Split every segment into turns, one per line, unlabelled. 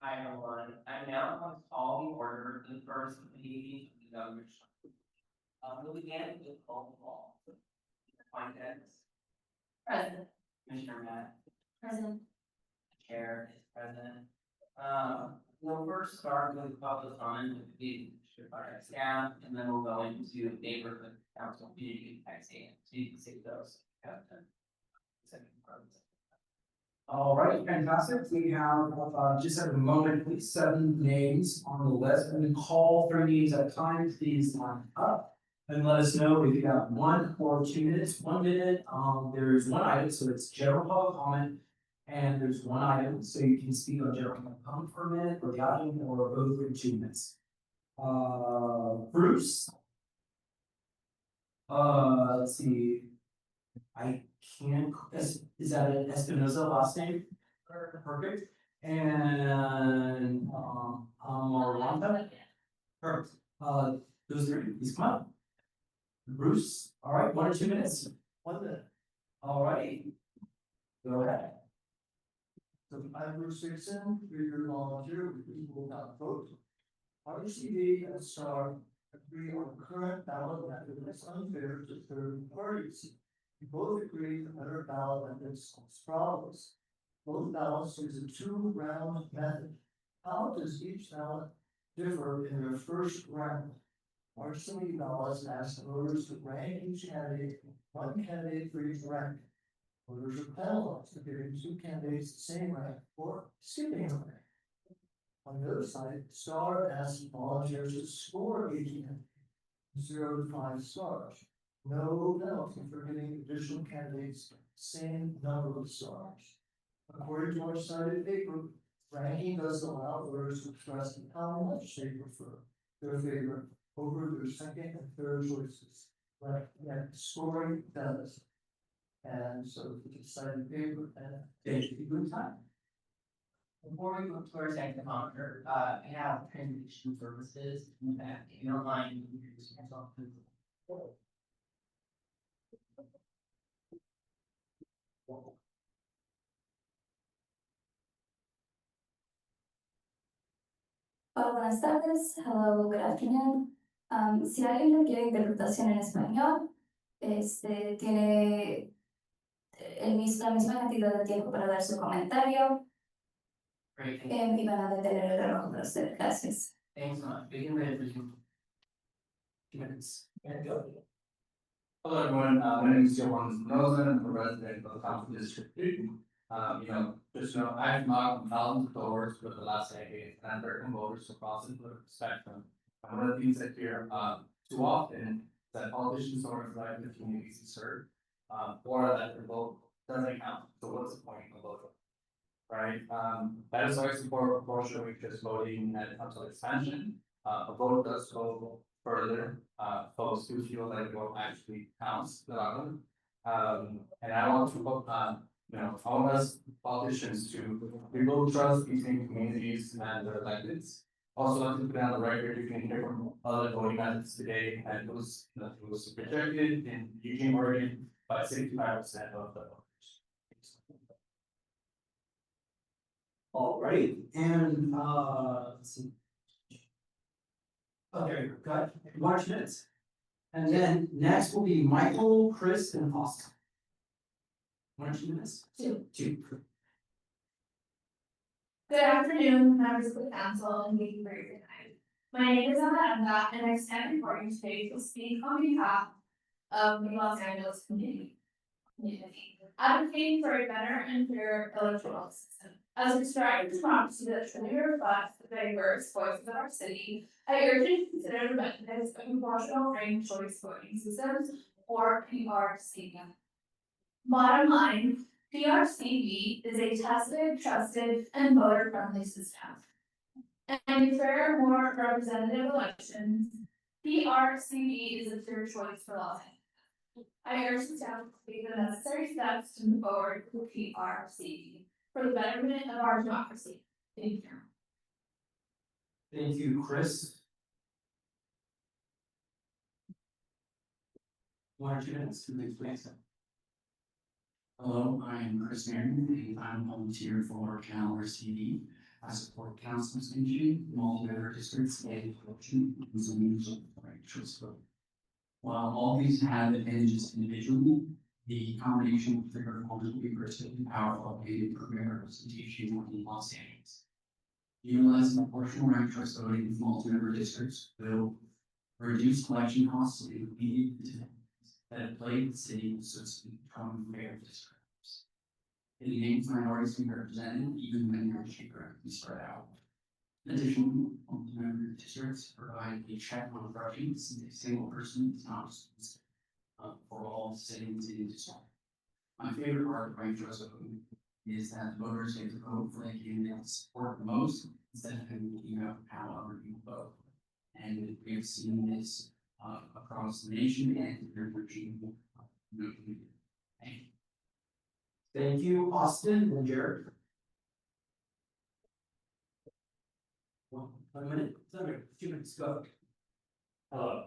Hi everyone, I'm now going to call the order for the first meeting of the governor's. We'll begin with roll call. Appointments.
Present.
Commissioner Matt,
Present.
Chair is present. We'll first start with public comment with the staff, and then we'll go into neighborhood council community taxation. So you can see those.
All right, fantastic. We have just at the moment, please, 7 names on the list. I'm going to call 3 names at a time. Please line up and let us know if you have 1 or 2 minutes. 1 minute, there's 1 item, so it's general public comment, and there's 1 item, so you can speak on general public comment for a minute, or the item, or both for 2 minutes. Bruce. Let's see. I can't, is that an Espinoza last name? Perfect. And, Marwanda? Perfect. Those 3, please come up. Bruce, all right, 1 or 2 minutes? 1 minute. All right. Go ahead.
So I'm Bruce Dixon, 3-year volunteer with Equal Not Vote. RCD and STAR agree on the current ballot method is unfair to third parties. We both agree the better ballot method solves problems. Both ballots use a 2-round method. How does each ballot differ in their first round? RCD ballots ask voters to rank each candidate, 1 candidate for each rank. Voters are penalized if giving 2 candidates the same rank or skipping a rank. On the other side, STAR asks volunteers to score each candidate 0 to 5 stars. No penalty for giving additional candidates the same number of stars. According to our cited paper, ranking does allow voters to express how much they prefer their favorite over their second and third choices, but yet scoring does. And so it's a cited paper, and
Thank you for your time.
Before we go to our second monitor, I have transition services in the back. If you don't mind, you can introduce yourself.
Hola, buenas tardes. Hello, good afternoon. Si alguien requiere interpretación en español, tiene la misma cantidad de tiempo para dar su comentario.
Great,
Y van a detener el reloj para usted. Gracias.
thanks so much. Begin with everything.
2 minutes.
Hello, everyone. My name is Johan Rosen. I'm a resident of the Council District 2. I've knocked on thousands of doors for the last decade and I've heard from voters across the political spectrum. And one of the things I hear too often is that politicians don't reflect the communities they serve, or that their vote doesn't count. So what's the point of voting? Right? That is why I support proportional because voting and council expansion. A vote does go further. Folks who feel like the vote actually counts the outcome. And I want to I want us politicians to rebuild trust between communities and their electeds. Also, like to put on the record, you can hear from other voting methods today, and it was rejected in Eugene, Oregon by 65% of the voters.
All right, and let's see. Okay, got 1 or 2 minutes. And then next will be Michael, Chris, and Austin. 1 or 2 minutes?
2.
2.
Good afternoon, members of the council, and thank you for your time. My name is Emma, and I stand before you today to speak on behalf of the Los Angeles community. Advocating for a better and fairer electoral system. As we strive to democracy that truly reflects the diverse voices of our city, I urge you to consider the benefits of proportional ranked choice voting systems, or PRCV. Bottom line, PRCV is a tested, trusted, and voter-friendly system. And to fair, more representative elections, PRCV is a clear choice for Los Angeles. I urge the staff to take the necessary steps to move forward with PRCV for the betterment of our democracy. Thank you.
Thank you, Chris. 1 or 2 minutes, please.
Hello, I'm Chris Marion, and I'm a volunteer for Cal RCD.
I support council's vision, multi-member districts, and function as a means of right choice vote. While all these have advantages individually, the combination of their performance will be particularly powerful in premier representation in Los Angeles. Utilizing proportional ranked choice voting in multi-member districts will reduce election costs and immediate disadvantages that have plagued the city since becoming fair districts. It enables minorities to be represented even when they're geographically spread out. Additionally, multi-member districts provide a check on voting since a single person is not responsible for all citizens in the district. My favorite part of ranked choice voting is that voters get to vote for the candidate they support the most instead of thinking about how other people vote. And we have seen this across the nation and in Virginia. Thank you.
Thank you, Austin and Jared. 1 minute, 2 minutes, go.
Hello.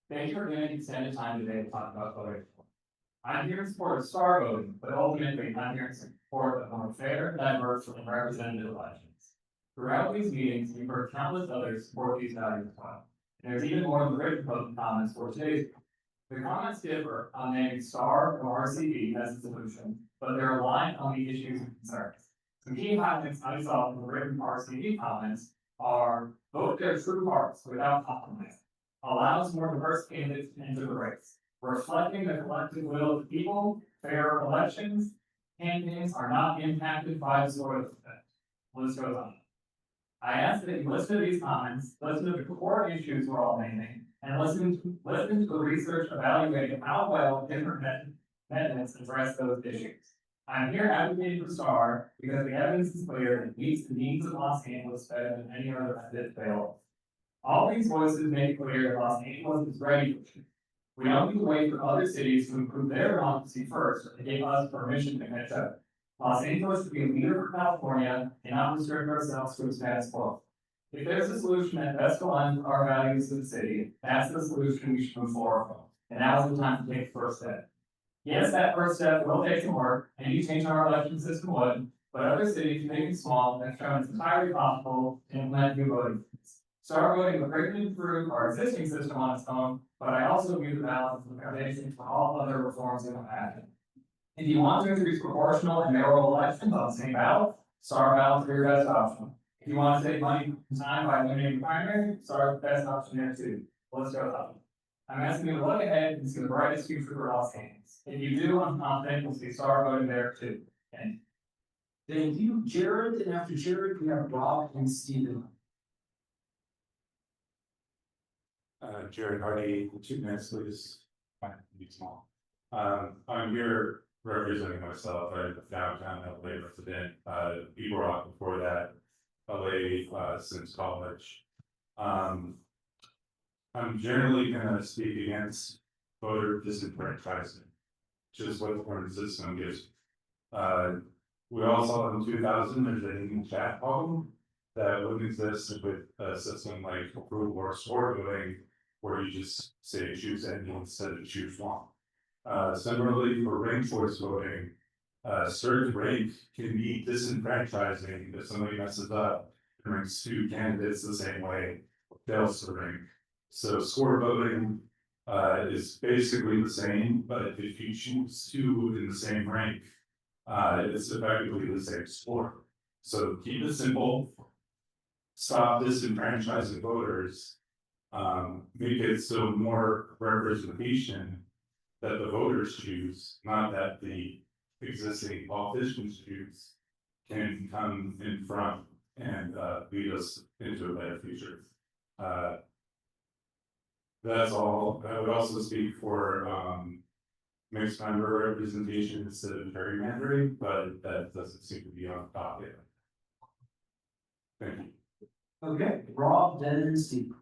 Thank you for giving extended time today to talk about voting. I'm here in support of star voting, but ultimately I'm here in support of more fair, diverse, and representative elections. Throughout these meetings, we've heard countless others support these values as well. And there's even more in the written comments for today's. The comments differ on naming star or RCV as a solution, but they're aligned on the issues and concerns. Some key highlights I saw from the written RCV comments are vote their true hearts without compromise, allows more diverse candidates to enter the race, reflecting the collective will of the people, fair elections, campaigns are not impacted by the soil effect. List goes on. I ask that you listen to these comments, listen to the core issues we're all naming, and listen to the research evaluating how well different methods address those issues. I'm here advocating for STAR because the evidence is clear and it meets the needs of Los Angeles better than any other method available. All these voices make clear that Los Angeles is ready for change. We don't need to wait for other cities to improve their democracy first or to give us permission to catch up. Los Angeles should be a leader for California and not restrict ourselves to its status quo. If there's a solution that best aligns with our values of the city, that's the solution we should move forward from. And now's the time to take the first step. Yes, that first step will take some work, and you change our election system would, but other cities, big and small, have shown it's entirely possible to implement new voting. Star voting will greatly improve our existing system on its own, but I also view the balance as the foundation for all other reforms that will happen. If you want to introduce proportional and mayoral elections on the same ballot, Star ballot is your best option. If you want to save money and time by eliminating primary, Star is the best option there too. Let's go up. I'm asking you to look ahead and see the brightest future for Los Angeles. If you do, I'm confident you'll see Star voting there too. Thank you.
Thank you, Jared, and after Jared, we have Rob and Stephen.
Jared Hardy, 2 minutes, please. Fine, be small. I'm here representing myself. I'm a downtown LA resident, B-Rock before that, LA since college. I'm generally gonna speak against voter disenfranchisement, which is what the current system gives. We all saw in 2000, there's a hidden chat problem that wouldn't exist with a system like approval or score voting, where you just say choose any instead of choose one. Similarly, for ranked choice voting, certain rank can be disenfranchising if somebody messes up and ranks 2 candidates the same way, fails to rank. So score voting is basically the same, but if you choose 2 in the same rank, it's effectively the same score. So keep it simple, stop disenfranchising voters, make it so more representation that the voters choose, not that the existing politicians choose, can come in front and lead us into a better future. That's all. I would also speak for mixed member representation instead of gerrymandering, but that doesn't seem to be on top yet. Thank you.
Okay, Rob, then and Steve.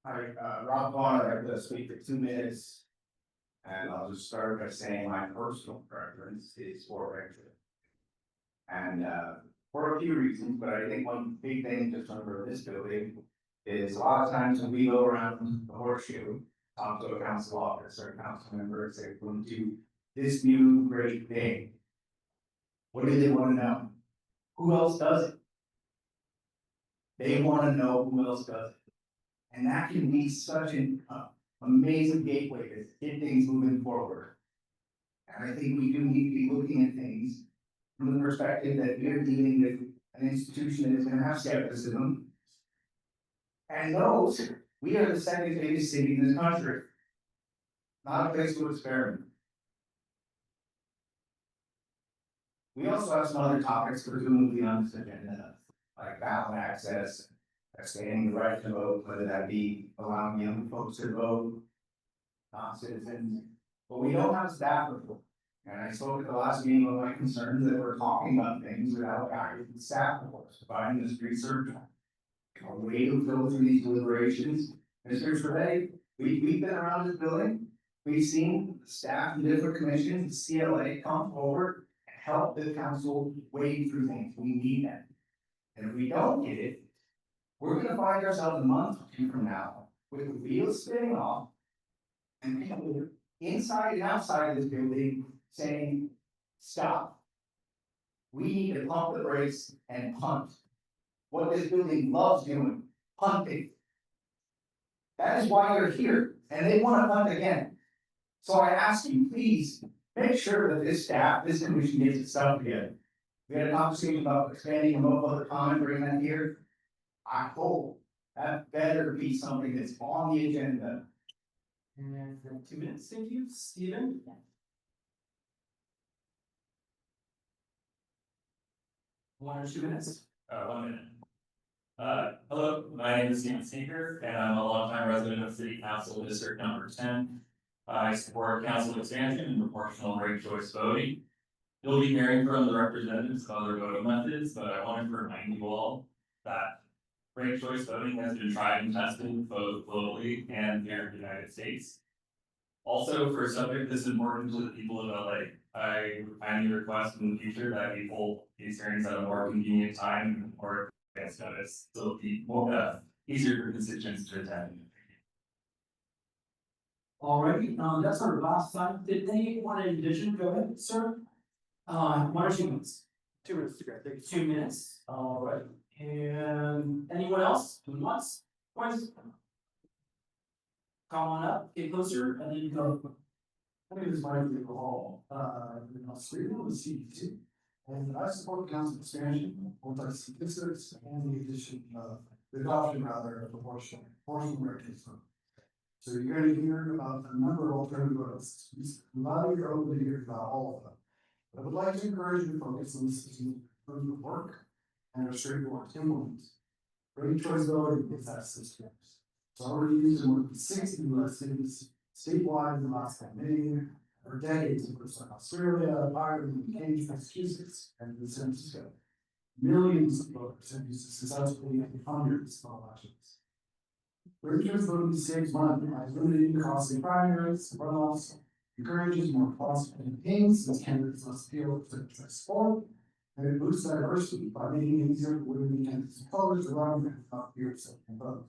Hi, Rob Vaughn, I'd like to speak for 2 minutes. And I'll just start by saying my personal preference is for exit. And for a few reasons, but I think one big thing to remember this building is a lot of times when we go around the horseshoe, talk to a council officer, a council member, and say, we're going to do this new great thing. What do they wanna know? Who else does it? They wanna know who else does it. And that can be such an amazing gateway to get things moving forward. And I think we do need to be looking at things from the perspective that we're dealing with an institution that is gonna have skepticism. And knows we are the second biggest city in this country. Not a place to experiment. We also have some other topics presumably on this agenda, like ballot access, expanding the right to vote, whether that be allowing young folks to vote, non-citizens, but we don't have a staff report. And I spoke at the last meeting of my concerns that we're talking about things without guidance and staff reports, providing this research. A way to go through these deliberations. Mr. Trey, we've been around this building, we've seen staff in different commissions, CLA come forward and help the council wade through things, we need that. And if we don't get it, we're gonna find ourselves a month or two from now with the wheels spinning off. And people inside and outside of this building saying, stop. We need to pump the brakes and punt. What this building loves doing, punting. That is why you're here, and they wanna punt again. So I ask you, please, make sure that this staff, this commission gets itself together. We had a conversation about expanding remote public comment, bringing that here. I hope that better be something that's on the agenda.
And 2 minutes, thank you, Stephen. 1 or 2 minutes.
1 minute. Hello, my name is Stephen Sneaker, and I'm a longtime resident of City Council District Number 10. I support council expansion and proportional ranked choice voting. You'll be hearing from the representatives of other voting methods, but I wanted to remind you all that ranked choice voting has been tried and tested both globally and here in the United States. Also, for a subject this important to the people of LA, I kindly request in the future that we hold these hearings at a more convenient time or advance notice, so it'll be more easier for constituents to attend.
Alrighty, that's our last time. Did anyone in addition, go ahead, sir? 1 or 2 minutes?
2 minutes to go, thank you.
2 minutes, alright. And anyone else? Who wants? Twice? Come on up, get closer, and then go.
My name is Mike Hall, in Australia, with CDC. And I support council expansion, multi-statistics, and the addition of, the adoption rather, of proportional rankings. So you're gonna hear about a number of alternative votes. A lot of you are over to hear about all of them. But I would like to encourage you to focus on this improvement work and our straightforward implement. Ranked choice voting is that system. It's already used in more than 60 US cities statewide in the last decade, or decades in places like Australia, Ireland, Cambridge, Massachusetts, and San Francisco. Millions of voters have used it successfully in hundreds of elections. Ranked choice voting saves money by limiting costly primaries, runoffs, encourages more possible campaigns since candidates must appeal to support, and it boosts diversity by making it easier for women candidates of color to run and not fear accepting vote.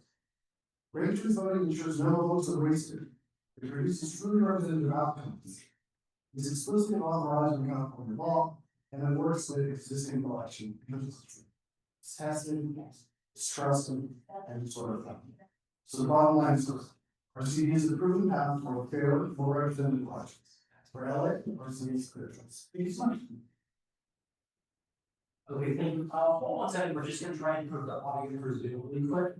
Ranked choice voting ensures no votes are wasted. It produces truly representative outcomes. It's explicitly authorized in California law, and it works with existing election because it's tested, it's trusted, and it's sort of fun. So the bottom line is this: our city is a proven path for fair, more representative elections. For LA, our city is clear choice. Thank you so much.
Okay, thank you. Hold on a second, we're just gonna try and improve the audio for Zoom really quick.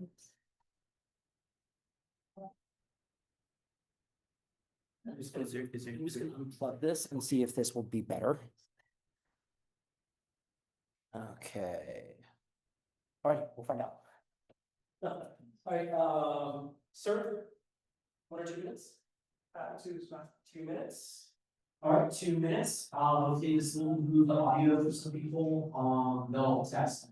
I'm just gonna unplug this and see if this will be better. Okay. All right, we'll find out. All right, sir, 1 or 2 minutes? 2 is fine. 2 minutes.
All right, 2 minutes. Okay, this will move the audio for some people. No test.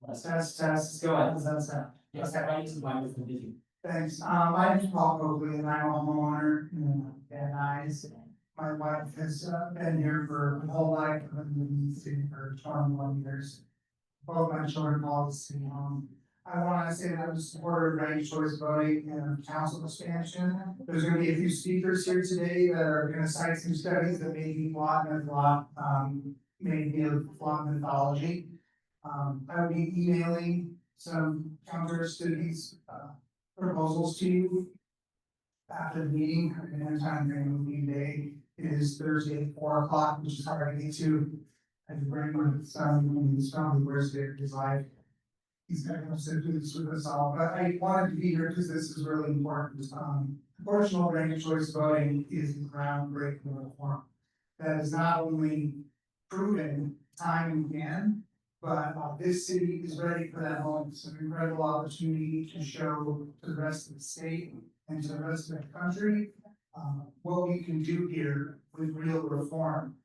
Let's test. Let's go ahead. Let's test. Yes, that right into the microphone, thank you.
Thanks, my name is Paul Coakley and I'm a homeowner in Van Nuys. My wife has been here for her whole life, I've been in the city for 21 years. Both my children call the city home. I wanna say that I'm a supporter of ranked choice voting and council expansion. There's gonna be a few speakers here today that are gonna cite some studies that may be flawed and may be a flawed methodology. I will be emailing some counters to these, proposals to you after the meeting, and time during the meeting day is Thursday at 4 o'clock, which is hard to get to. I can bring my son, when he's from Thursday, he's like, he's gonna come sit through this with us all, but I wanted to be here because this is really important. Proportional ranked choice voting is groundbreaking reform. That is not only proven time and again, but this city is ready for that moment. It's an incredible opportunity to show to the rest of the state and to the rest of the country what we can do here with real reform.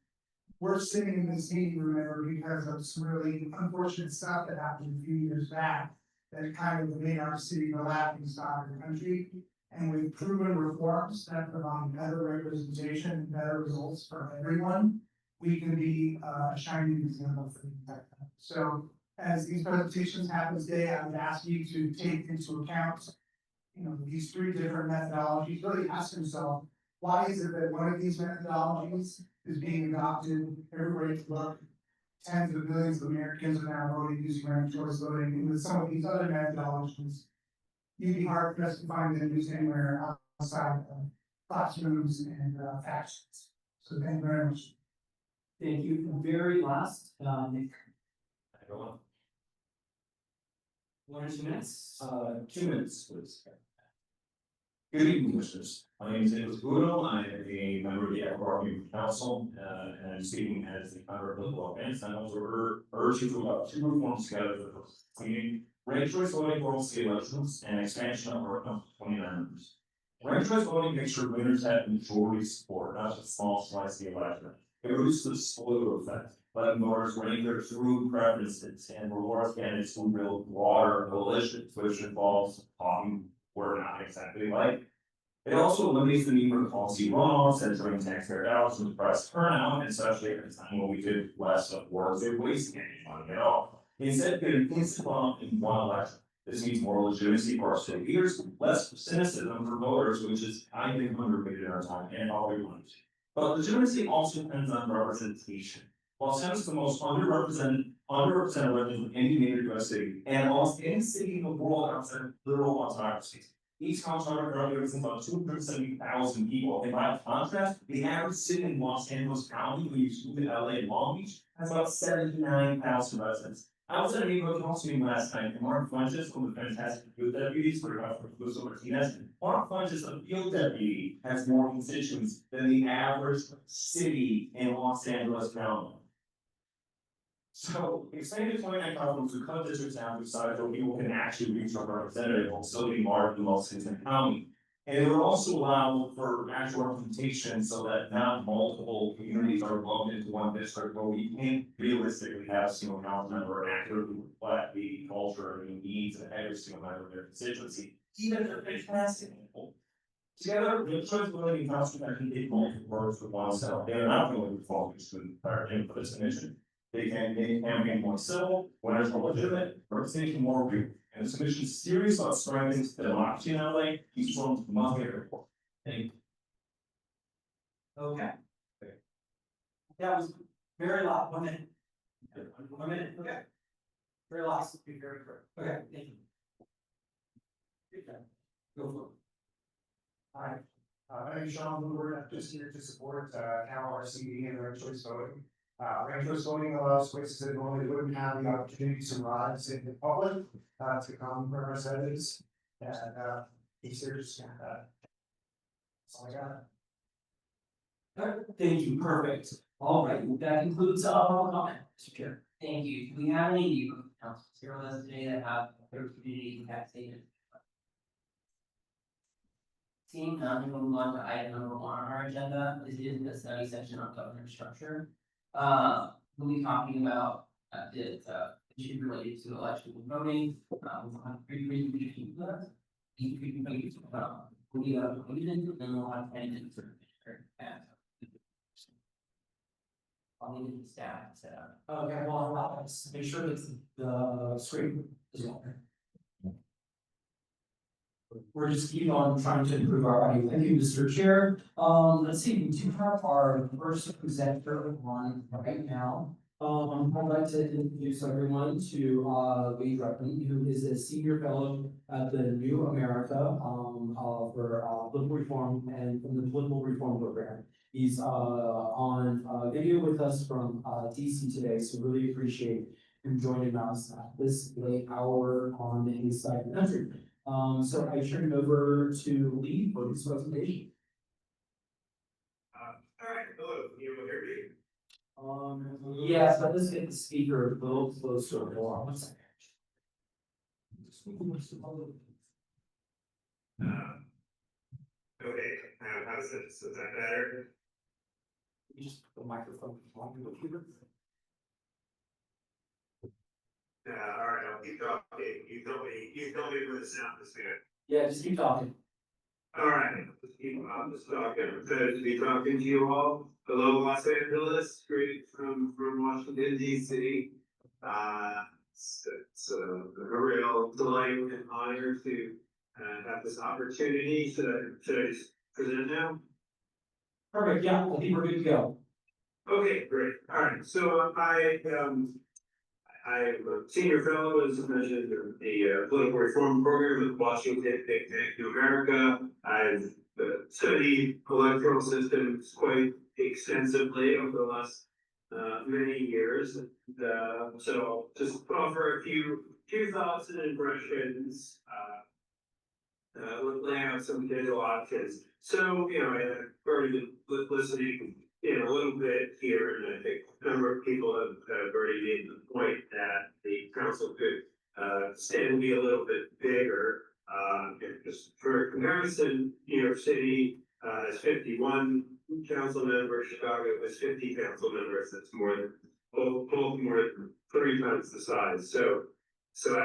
We're sitting in this meeting, remember, because of some really unfortunate stuff that happened a few years back that kind of made our city the laughing stock of the country. And we've proven reforms that provide better representation, better results for everyone. We can be a shining example for that. So as these presentations happen today, I would ask you to take into account, these three different methodologies, really ask yourself, why is it that one of these methodologies is being adopted, everybody's look, tens of millions of Americans are now voting using ranked choice voting, and with some of these other methodologies, you'd be hard pressed to find them used anywhere outside of classrooms and factions. So thank you very much.
Thank you. Very last, Nick.
Everyone.
1 or 2 minutes.
2 minutes, please. Good evening, commissioners. My name is Nicholas Gudo. I am a member of the Ecuador Community Council, and I'm speaking as the founder of Political Advance. And I also urge you to about 2 reforms together for the meeting: ranked choice voting for all state elections and expansion of our 29 members. Ranked choice voting makes sure winners have majority support, not just a small slice of the election. It reduces the spoiler effect, letting voters rank their true preferences and rewards candidates who build broader coalitions, which involves talking we're not exactly like. It also eliminates the need for policy runoffs and turning taxpayer dollars to depress turnout, especially at a time when we did less of work to waste any money at all. Instead, get an instant runoff in one election. This means more legitimacy for our state leaders, less cynicism for voters, which is, I think, underrated in our time and all we want. But legitimacy also depends on representation. While Senate is the most underrepresented resident of any major US city, and almost any city in the world outside of liberal autocracies, each council represents about 270,000 people. And by contrast, the average city in Los Angeles County, when you move to LA and Long Beach, has about 79,000 residents. I was at a neighborhood council meeting last night, and Mark Funches, one of the fantastic field deputies for Lucio Martinez. Mark Funches, a field deputy, has more constituents than the average city in Los Angeles County. So, expanding 29 councils to cut districts down to size where people can actually reach our representative while still being larger than most cities in the county. And it would also allow for actual representation so that not multiple communities are lumped into one district, where we can't realistically have a single council member accurately reflect the culture and the needs of every single member of their constituency, even if they're fantastic people. Together, the choice voting council can get multiple words with one cell. They are not going to focus to our input this commission. They can campaign more civil, winners more legitimate, representation more real. And this commission is serious about strengthening the democracy in LA. Each one must get a report. Thank you.
Okay. That was very loud. 1 minute. 1 minute. Okay. Very last. Be very quick. Okay. Thank you. Okay. Go for it.
Hi, my name is Sean Woodward. I'm just here to support Cal RCD and ranked choice voting. Ranked choice voting allows places that normally wouldn't have the opportunity to rise in the public to become representatives. And he's here to stand that. That's all I got.
All right. Thank you. Perfect. All right. That concludes our comment, Mr. Chair.
Thank you. Do we have any new councils here with us today that have their community impact statement? Seeing none, we'll move on to item number 1 on our agenda. This is the study session on governance structure. We'll be talking about the issue related to election and voting. We'll have 3 presentations with us. Each presentation will be a and then we'll have 10 minutes for I'll need the staff set up.
Okay, well, let's make sure that the screen is on. we're just keep on trying to improve our audio. Thank you, Mr. Chair. Let's see, we do have our first presenter on right now. I'd like to introduce everyone to, Lee Ruppin, who is a senior fellow at the New America, for, political reform and from the political reform program. He's, on, video with us from, DC today, so really appreciate him joining us at this late hour on the east side of the country. So I turn it over to Lee for his presentation.
All right, hello, can you hear me?
Yes, but let's get the speaker a little closer. Hold on one second.
Okay, how's this, is that better?
You just put the microphone on the computer.
All right, I'll keep talking, you tell me when the sound is good.
Yeah, just keep talking.
All right, let's keep on this talking, I'm excited to be talking to you all. Hello, Los Angeles, great from Washington DC. It's a real delight and honor to have this opportunity. Should I just present now?
Perfect, yeah, I think we're good to go.
Okay, great. All right, so I'm a senior fellow, as mentioned, in the political reform program with Washington Think Tank New America. I've studied electoral systems quite extensively over the last many years. So I'll just offer a few thoughts and impressions, lay out some potential options. So, I've already been listening in a little bit here, and I think a number of people have already made the point that the council could stand to be a little bit bigger. Just for comparison, New York City has 51 council members, Chicago has 50 council members. That's more than both more than 3 times the size. So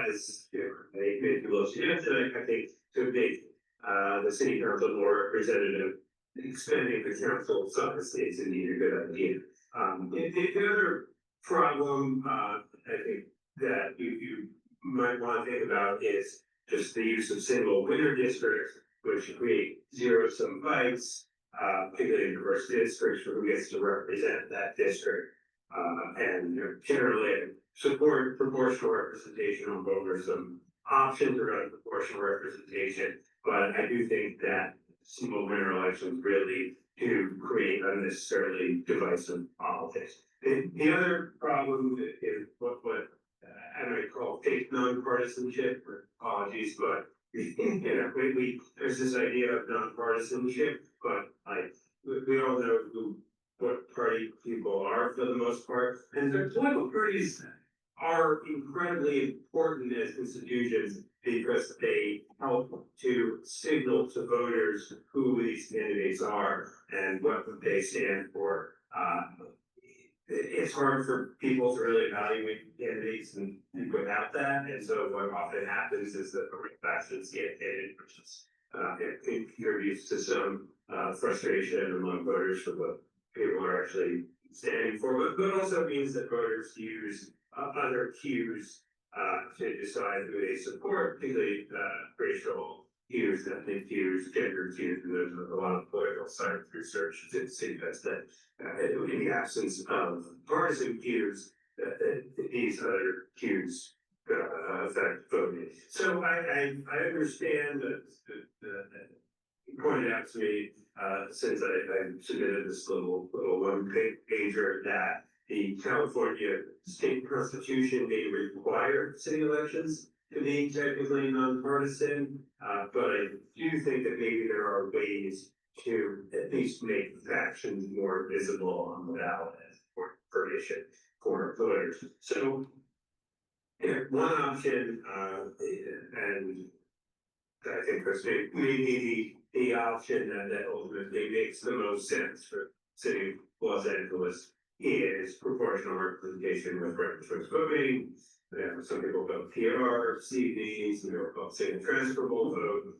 as many people suggested, I think to make the city council more representative, expanding the council size is indeed a good idea. The other problem I think that you might want to think about is just the use of single winner districts, which create zero-sum fights, particularly in diverse districts where who gets to represent that district. And generally I support proportional representation on both. There's some options around proportional representation, but I do think that single winner elections really do create unnecessarily divisive politics. The other problem is what I might call fake nonpartisanship, or apologies, but there's this idea of nonpartisanship, but we all know what party people are for the most part, and the political parties are incredibly important as institutions because they help to signal to voters who these candidates are and what they stand for. It's hard for people to really evaluate candidates and without that, and so what often happens is that the factions get hidden, which is it contributes to some frustration among voters for what people are actually standing for, but also means that voters use other cues to decide who they support, particularly racial cues, ethnic cues, gender cues, and there's a lot of political science research that suggests that in the absence of partisan cues, these other cues affect voting. So I understand that you pointed out to me since I submitted this little one pager that the California state constitution may require city elections to be technically nonpartisan, but I do think that maybe there are ways to at least make factions more visible on the ballot for issue for voters. So one option, and I think that's maybe the option that ultimately makes the most sense for city of Los Angeles is proportional representation with ranked choice voting. Some people vote PR, CV, some people vote single transferable vote.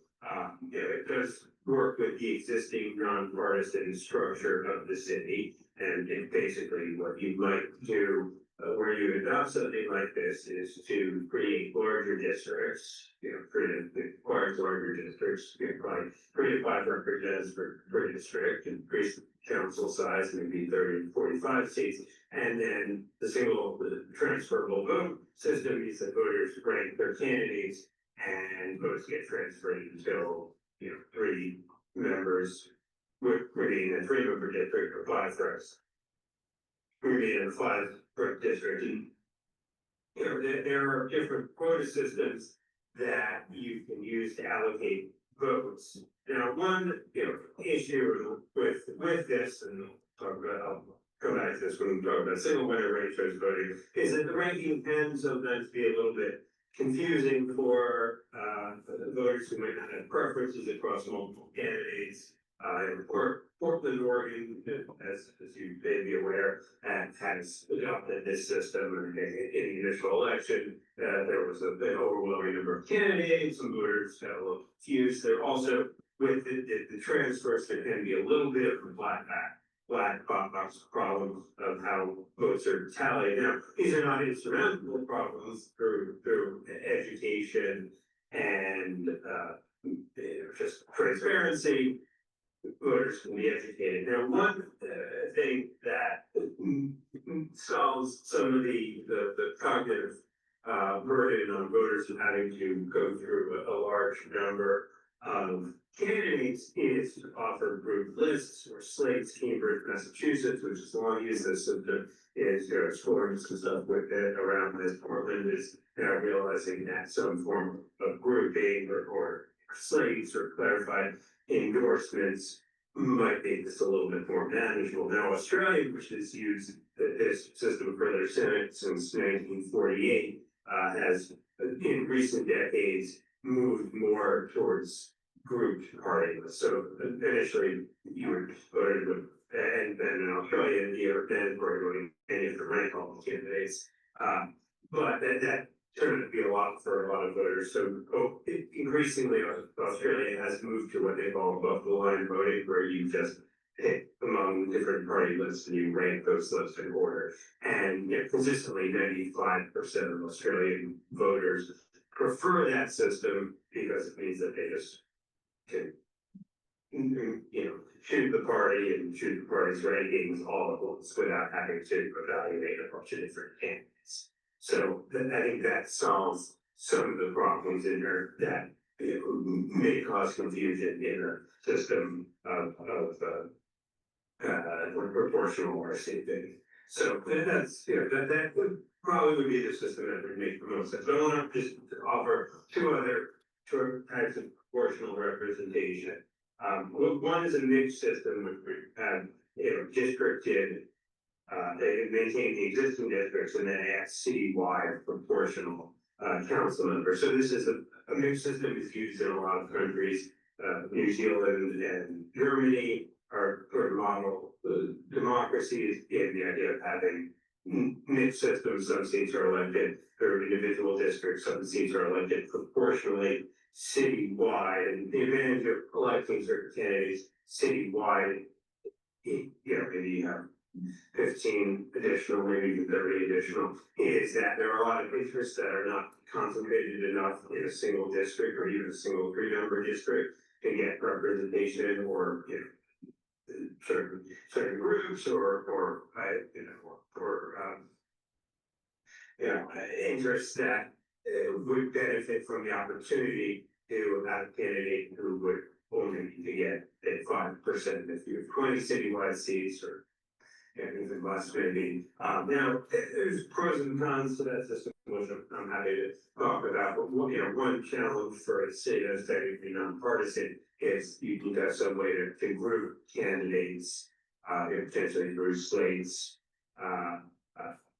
It does work with the existing nonpartisan structure of the city, and basically what you might do where you adopt something like this is to create larger districts, requires larger districts, probably create 5 representatives per district, increase the council size, maybe 30 to 45 seats. And then the transferable vote system means that voters rank their candidates and votes get transferred until, 3 members remain in 3-member district or 5 for us. Remain in a 5 district. And, there are different quota systems that you can use to allocate votes. Now, one, issue with this, and I'll come back to this when we talk about single winner ranked choice voting, is that the ranking can sometimes be a little bit confusing for voters who might not have preferences across multiple candidates. Portland, Oregon, as you may be aware, has adopted this system. And in the initial election, there was an overwhelming number of candidates. Some voters got a little confused. There also, with the transfers, there can be a little bit of a black box problem of how votes are tallied. Now, these are not insurmountable problems through education and just transparency. Voters can be educated. Now, one thing that solves some of the cognitive burden on voters of having to go through a large number of candidates is to offer group lists or slates. Cambridge, Massachusetts, which is long used this system, is scoring some stuff with it around this. Portland is now realizing that some form of grouping or slates or clarified endorsements might make this a little bit more manageable. Now, Australia, which has used this system for their Senate since 1948, has in recent decades moved more towards grouped party lists. So initially, you were voted with, and then in Australia, you're then voting and you have to rank all the candidates. But that turned out to be a lot for a lot of voters. So increasingly, Australia has moved to what they call above the line voting, where you just pick among different party lists and you rank those lists in order. And consistently, 95% of Australian voters prefer that system because it means that they just can, shoot the party and shoot the party's rankings all at once without having to evaluate a bunch of different candidates. So I think that solves some of the problems in there that may cause confusion in a system of proportional or state. So that's, that would probably be the system that would make the most sense. But I want to just offer two types of proportional representation. One is a mixed system, which we have, districted. They maintain the existing districts and then add citywide proportional council members. So this is a mixed system is used in a lot of countries. New Zealand and Germany are model democracies in the idea of having mixed systems. Some seats are elected through individual districts, some seats are elected proportionally citywide, and the advantage of electing certain candidates citywide, maybe you have 15 additional, maybe 30 additional, is that there are a lot of interests that are not concentrated enough in a single district or even a single 3-member district to get representation, or certain groups or interests that would benefit from the opportunity to have a candidate who would only need to get 5% if you have 20 citywide seats, or even less maybe. Now, there's pros and cons to that system, which I'm happy to talk about. But one challenge for a city that's technically nonpartisan is you need to have some way to group candidates, potentially through slates,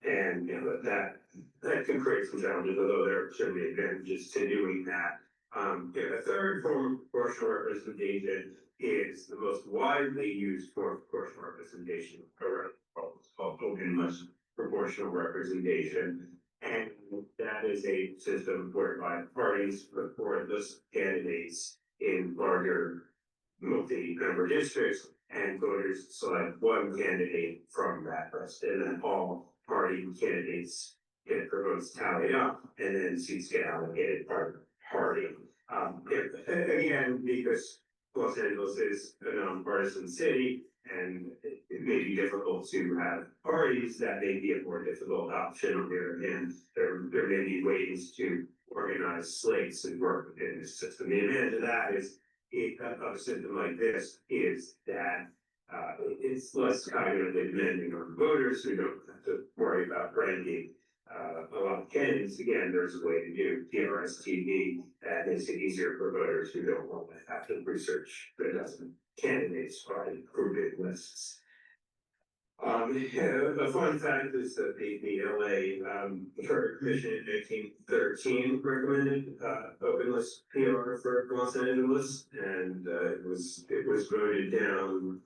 and that can create some challenges, although there are certainly advantages to doing that. A third form of proportional representation is the most widely used form of proportional representation, it's called token proportional representation. And that is a system whereby parties put forward list candidates in larger multi-member districts, and voters select one candidate from that list, and then all
party candidates get their votes tallied up, and then seats get allocated by party. Again, because Los Angeles is a nonpartisan city, and it may be difficult to have parties, that may be a more difficult option. On the other hand, there may be ways to organize slates and work within the system. The advantage of that is, of a system like this, is that it's less cognitively demanding on voters who don't have to worry about branding a lot of candidates. Again, there's a way to do PRS TV that makes it easier for voters who don't want to have to research the dozen candidates or approved lists. A fun fact is that the LA Charter Commission in 1913 recommended open list PR for Los Angeles, and it was voted down.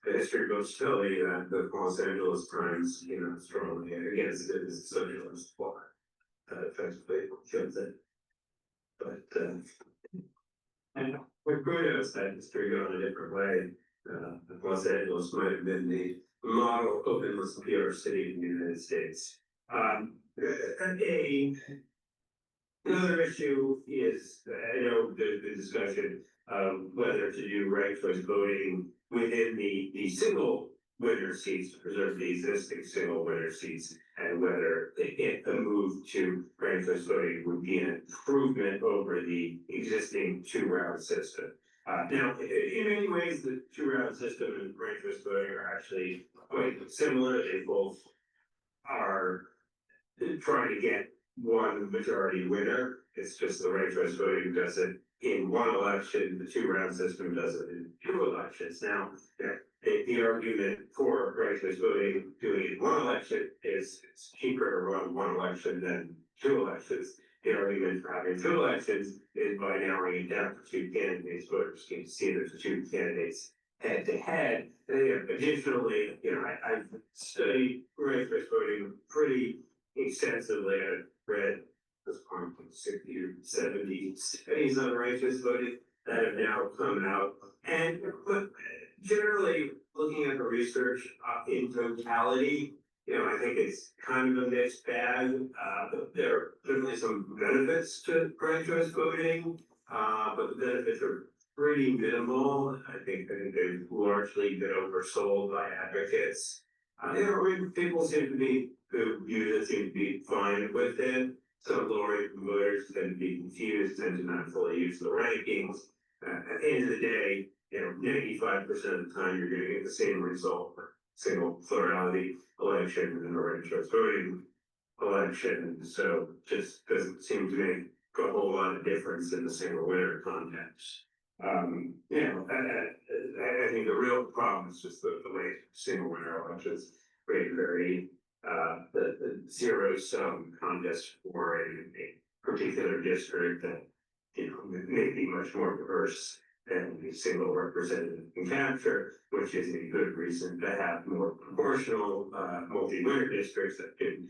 The history books tell you that the Los Angeles Times came out strongly against it as a socialist plot. Effectively kills it. But and with kudos that history going a different way. Los Angeles might have been the model open list PR city in the United States. Another issue is, I know the discussion of whether to do ranked choice voting within the single winner seats to preserve the existing single winner seats, and whether the move to ranked choice voting would be an improvement over the existing two-round system. Now, in many ways, the two-round system and ranked choice voting are actually quite similar. They both are trying to get one majority winner. It's just the ranked choice voting does it in one election, the two-round system does it in two elections. Now, the argument for ranked choice voting doing it in one election is it's cheaper to run one election than two elections. The argument for having two elections is by narrowing it down to two candidates, voters can see there's two candidates head to head. Additionally, I've studied ranked choice voting pretty extensively. I've read this point 60 or 70 studies on ranked choice voting that have now come out. And generally, looking at the research in totality, I think it's kind of a mixed bag. There are certainly some benefits to ranked choice voting, but the benefits are pretty minimal. I think they've largely been oversold by advocates. People who use it seem to be fine with it. Some lower income voters tend to be confused and to not fully use the rankings. At the end of the day, 95% of the time you're going to get the same result for single plurality election and a ranked choice voting election. So just doesn't seem to make a whole lot of difference in the single winner context. I think the real problem is just the way single winner elections create very the zero sum contest for a particular district that may be much more diverse than the single representative can capture, which is a good reason to have more proportional multi-winner districts that can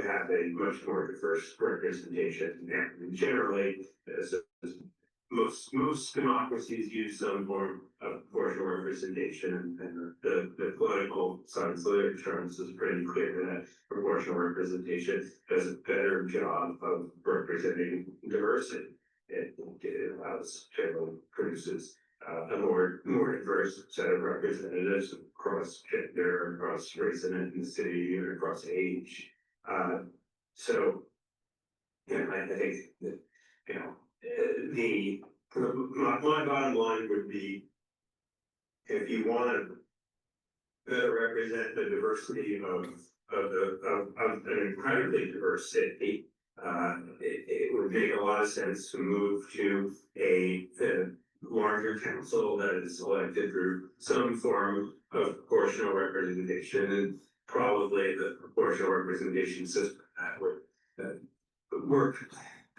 have a much more diverse representation. And generally, as most democracies use some form of proportional representation, and the political science literature is pretty clear that proportional representation does a better job of representing diversity. It generally produces a more diverse set of representatives across gender, across race and ethnicity, and across age. So, I think that, my bottom line would be, if you want to better represent the diversity of an incredibly diverse city, it would make a lot of sense to move to a larger council that is elected through some form of proportional representation, and probably the proportional representation system that would work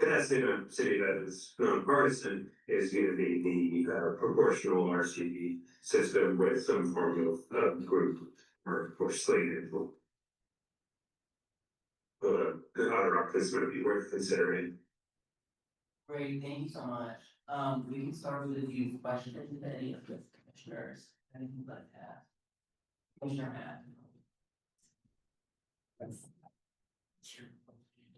best in a city that is nonpartisan is going to be the proportional RCD system with some form of group or slated. Other options might be worth considering.
Great, thank you so much. We can start with a few questions that any of the commissioners, anything like that. Commissioner Matt.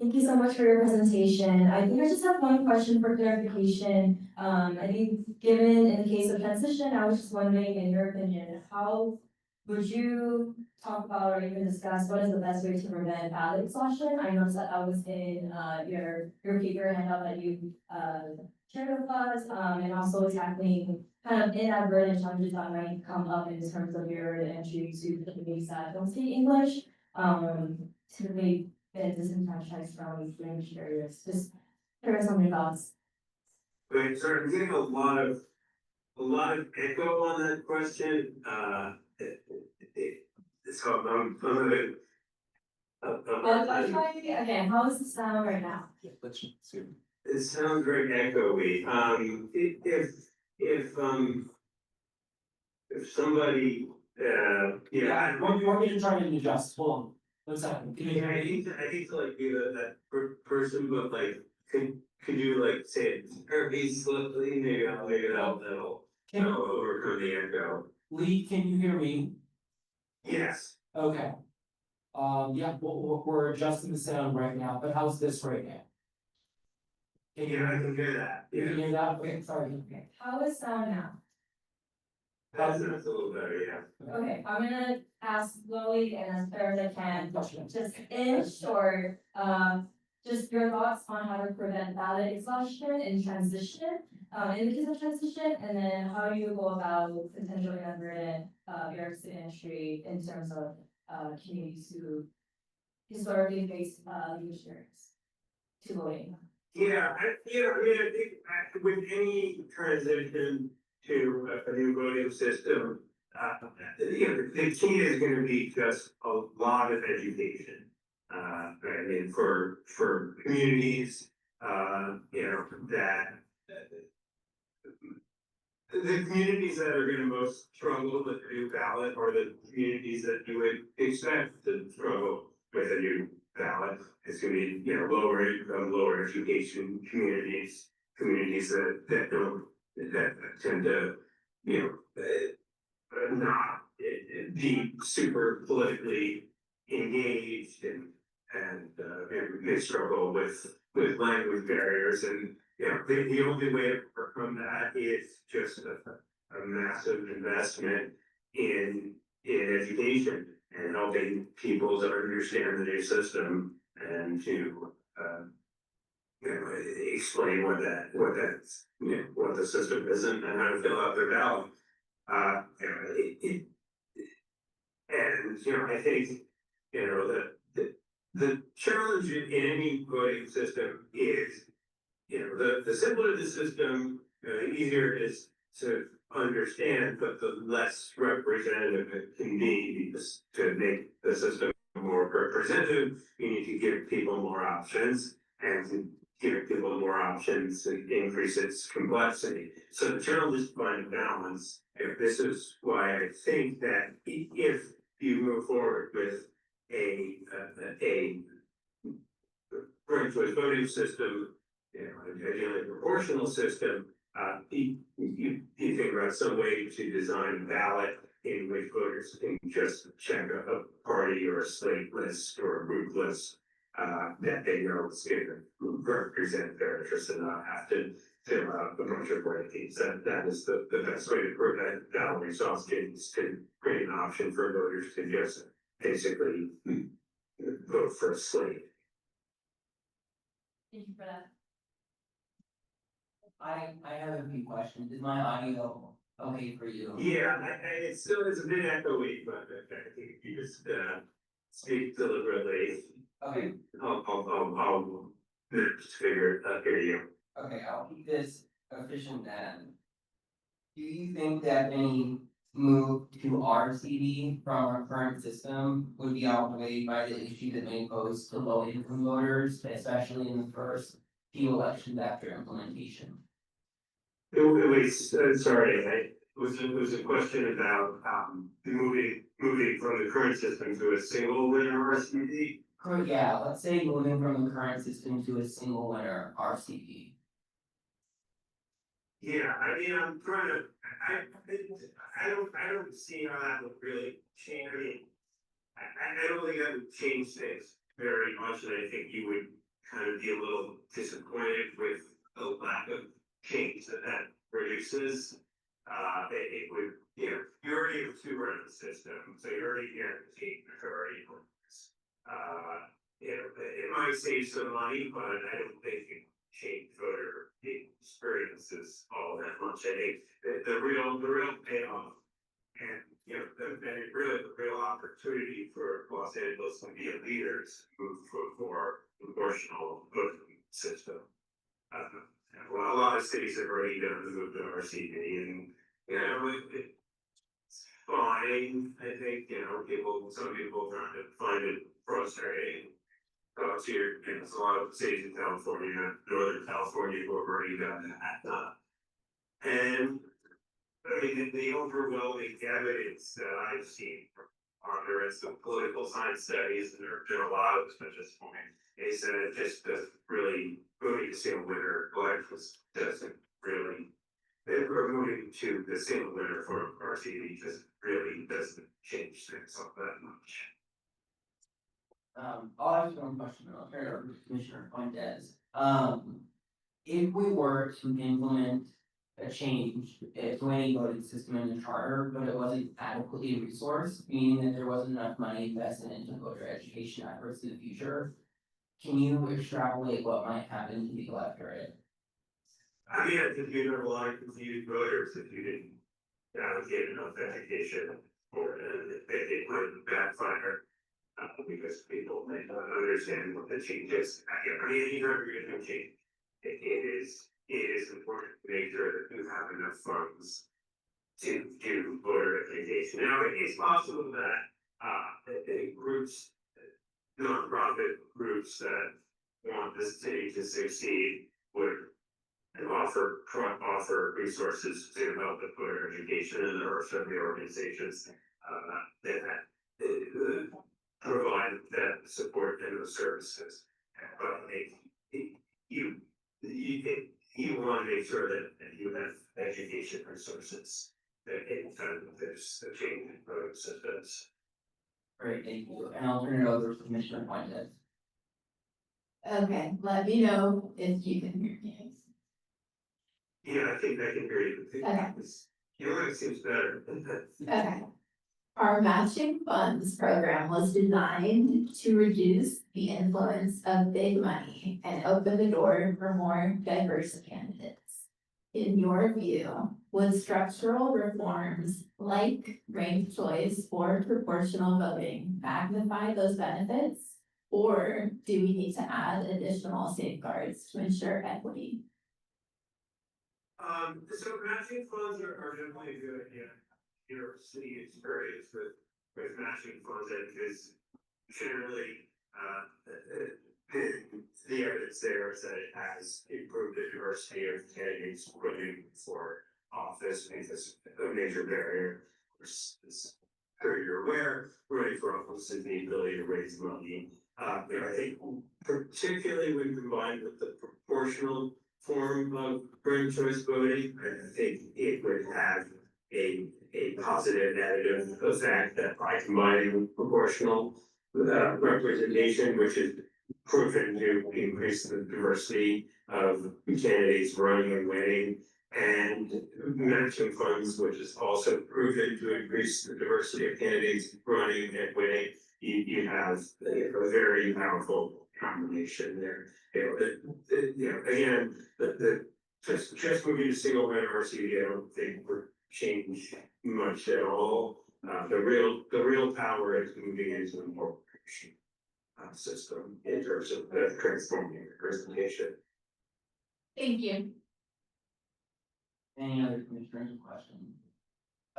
Thank you so much for your presentation. I think I just have one question for clarification. I think given in the case of transition, I was just wondering, in your opinion, how would you talk about or even discuss what is the best way to prevent ballot exhaustion? I noticed that was in your paper handout that you shared with us, and also tackling kind of inadvertent challenges that might come up in terms of your entry to the communities that don't speak English. Typically been disenfranchised from language barriers. Just share some of your thoughts.
Wait, sorry, I'm getting a lot of echo on that question, so I'm gonna.
I'll try again. How is the sound right now?
It sounds very echoey, if somebody, yeah.
What you want me to try and adjust, hold on, 1 second. Can you hear
I
me?
hate to like be that person, but like, could you like say it very slowly, maybe that'll overcome the echo.
Lee, can you hear me?
Yes,
Okay. Yeah, we're adjusting the sound right now, but how's this right now? Can you
yeah, I can hear that,
You can
yeah,
hear that? Okay, sorry.
Okay. How is sound now?
that sounds a little better, yeah.
Okay, I'm gonna ask slowly and as fair as I can. Just in short, just your thoughts on how to prevent ballot exhaustion in transition, in the case of transition, and then how do you go about potentially inadvertent barriers to entry in terms of communities who historically face language barriers to voting.
Yeah, I think with any transition to a new voting system, the key is gonna be just a lot of education. I mean, for communities, that the communities that are gonna most struggle with the new ballot are the communities that you would expect to struggle with a new ballot. It's gonna be, lower income, lower education communities, that don't, that tend to, not be super politically engaged and they struggle with language barriers and, the only way to overcome that is just a massive investment in education and helping people to understand the new system and to, explain what the system isn't and how to fill out their ballot. I think, the challenge in any voting system is, the simpler the system, the easier it is to understand, but the less representative it can be, because to make the system more representative, you need to give people more options, and to give people more options and increase its complexity. So the challenge is to find a balance. If this is why I think that if you move forward with a ranked choice voting system, ideally a proportional system, you figure out some way to design a ballot in which voters can just check a party or a slate list or a group list, that they know is going to represent their interests and not have to fill out a bunch of rankings. That is the best way to prevent ballot exhaustion, is to create an option for voters to just basically vote for a slate.
Thank you for that.
I have a few questions. Is my audio okay for you?
Yeah, it still is a bit echoey, but I think if you just speak deliberately.
Okay,
I'll just hear you.
okay, I'll keep this efficient then. Do you think that any move to RCD from our current system would be outweighed by the issue that may pose to low income voters, especially in the first few elections after implementation?
Wait, sorry, it was a question about moving from the current system to a single winner RCD.
Correct, yeah, let's say moving from the current system to a single winner RCD.
Yeah, I mean, I'm trying to, I don't see how that would really change. I mean, I don't think that would change things very much, and I think you would kind of be a little disappointed with the lack of change that produces. It would, you know, you already have two run system, so you're already guaranteed majority points. You know, it might save some money, but I don't think it change voter experiences all that much. I think the real payoff and, you know, the real opportunity for Los Angeles to be a leader is to move to a more proportional voting system. Well, a lot of cities have already done the move to RCV, and, you know, it's fine. I think, you know, some people find it frustrating. To your, you know, there's a lot of cities in California, Northern California, who have already done that. And I mean, the overwhelming evidence that I've seen on the rest of political science studies, and there have been a lot of them at this point, is that it just doesn't really, voting to single winner elections doesn't really, we're moving to the single winner for RCD just really doesn't change things all that much.
I'll ask one question, and I'll turn it over to Commissioner Fuentes. If we were to implement a change to any voting system in the charter, but it wasn't adequately resourced, meaning that there wasn't enough money invested into voter education efforts in the future, can you extrapolate what might happen to the electorate?
I mean, I think you'd have a lot of confused voters if you didn't allocate enough education for it, it might backfire. Because people may not understand what the change is. I mean, anytime you're gonna change, it is important to make sure that you have enough funds to do voter education. Now, it's possible that groups, nonprofit groups that want the city to succeed would offer resources to help with voter education, and there are certainly organizations that provide that support and those services. But you want to make sure that you have education resources that anytime there's a change in voting systems.
Great, thank you, and I'll turn it over to Commissioner Fuentes.
Okay, let me know if you can hear me.
Yeah, I think I can hear you.
Okay.
Your line seems better.
Okay. Our matching funds program was designed to reduce the influence of big money and open the door for more diverse candidates. In your view, would structural reforms like ranked choice or proportional voting magnify those benefits? Or do we need to add additional safeguards to ensure equity?
So matching funds are definitely a good idea. Your city experience with matching funds, and because generally, the evidence there is that it has improved the diversity of candidates running for office, because a major barrier is, sure you're aware, running for office is the ability to raise money. I think particularly when combined with the proportional form of ranked choice voting, I think it would have a positive additive effect that by combining proportional representation, which is proven to increase the diversity of candidates running and winning, and matching funds, which is also proven to increase the diversity of candidates running and winning, you have a very powerful combination there. Again, just moving to single winner RCD, I don't think we're change much at all. The real power is moving into a more system in terms of the transforming representation.
Thank you.
Any other commissioners or questions?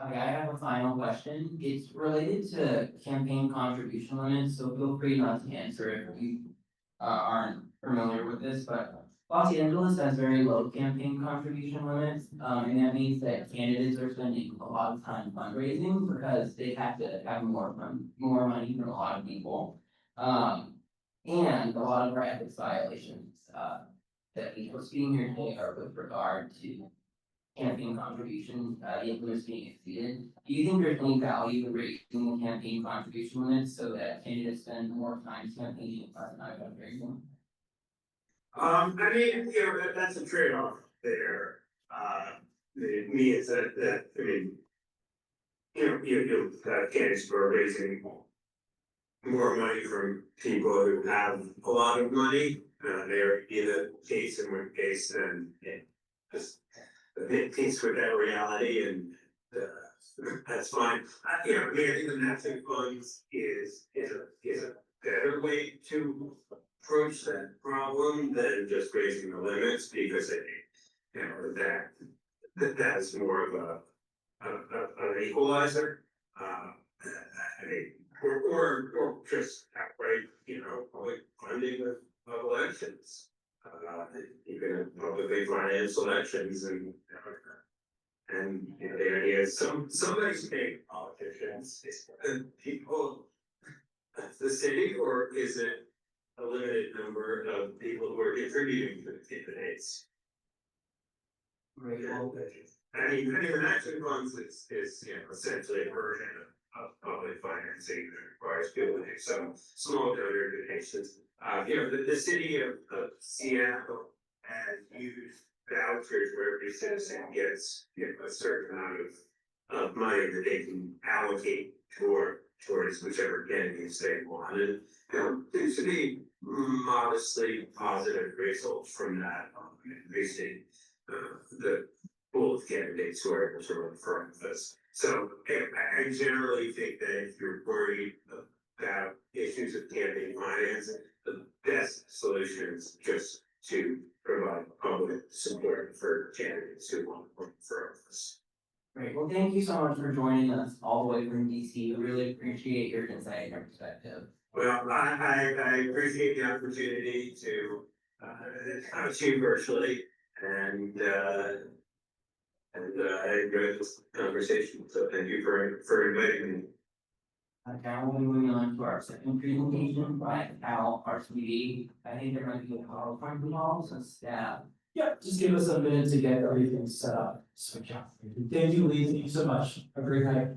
Okay, I have a final question. It's related to campaign contribution limits, so feel free not to answer if you aren't familiar with this, but Los Angeles has very low campaign contribution limits, and that means that candidates are spending a lot of time fundraising because they have to have more money from a lot of people. And a lot of our ethics violations, that we are seeing here today are with regard to campaign contribution, limits being exceeded. Do you think there's any value in raising the campaign contribution limits so that candidates spend more time campaigning and not fundraising?
I mean, you know, that's a trade-off there. Me, it's that, I mean. You have candidates who are raising more money from people who have a lot of money. There be the case in one case, and just the case with that reality, and that's fine. I mean, I think the matching funds is a better way to approach that problem than just raising the limits, because I think, that is more of an equalizer. I mean, or just outright, public funding of elections. Even publicly financed elections, and the idea is somebody's paying politicians, is people, the city, or is it a limited number of people who are contributing to the candidates?
Right.
I mean, the matching funds is essentially a version of public financing that requires people to do some small donor donations. The city of Seattle has used vouchers where every citizen gets, a certain amount of money that they can allocate towards whichever candidates they want. And there should be modestly positive results from that, increasing the pool of candidates who are able to run for office. So I generally think that if you're worried about issues of campaign finance, the best solution is just to provide public support for candidates who want to run for office.
Great, well, thank you so much for joining us all the way from DC. We really appreciate your insight and your perspective.
Well, I appreciate the opportunity to come to you virtually, and I enjoyed this conversation, so thank you for inviting me.
Now we'll be moving on to our second presentation by Cal RCD. I think there might be a PowerPoint involved, so staff.
Yep, just give us a minute to get everything set up, switch out. Thank you, Lee, thank you so much, have a great night.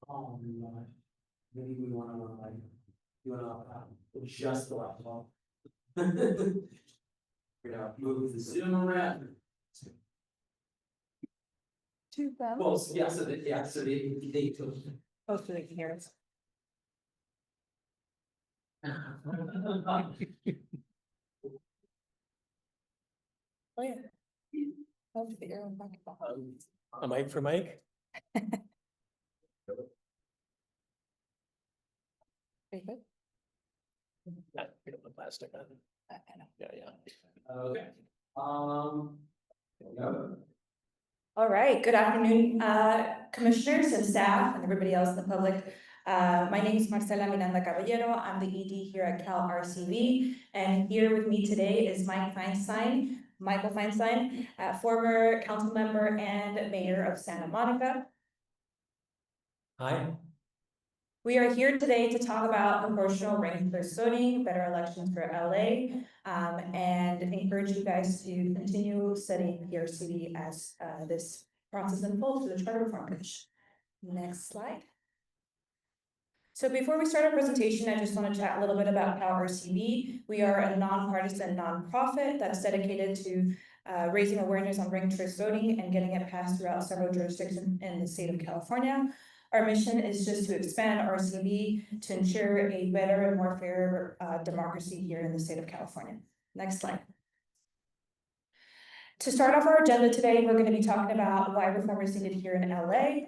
Oh, maybe we wanna adjust the laptop. We're gonna move the Zoom around.
To them.
Well, yeah, so they took.
Oh, so they can hear us. Oh, yeah. I'll have to figure out microphone.
A mic for Mike?
Very good.
We don't put plastic on.
I know.
Yeah.
Okay.
All right, good afternoon, commissioners and staff and everybody else in the public. My name is Marcela Miranda Caballero. I'm the ED here at Cal RCV, and here with me today is Michael Feinstein, former council member and mayor of Santa Monica.
Hi.
We are here today to talk about proportional ranked-choice voting, better elections for LA, and encourage you guys to continue studying PRCV as this process unfolds through the Charter Reform Commission. Next slide. So before we start our presentation, I just want to chat a little bit about Cal RCV. We are a nonpartisan nonprofit that's dedicated to raising awareness on ranked choice voting and getting it passed throughout several jurisdictions in the state of California. Our mission is just to expand RCV to ensure a better and more fair democracy here in the state of California. Next slide. To start off our agenda today, we're going to be talking about why reform is needed here in LA.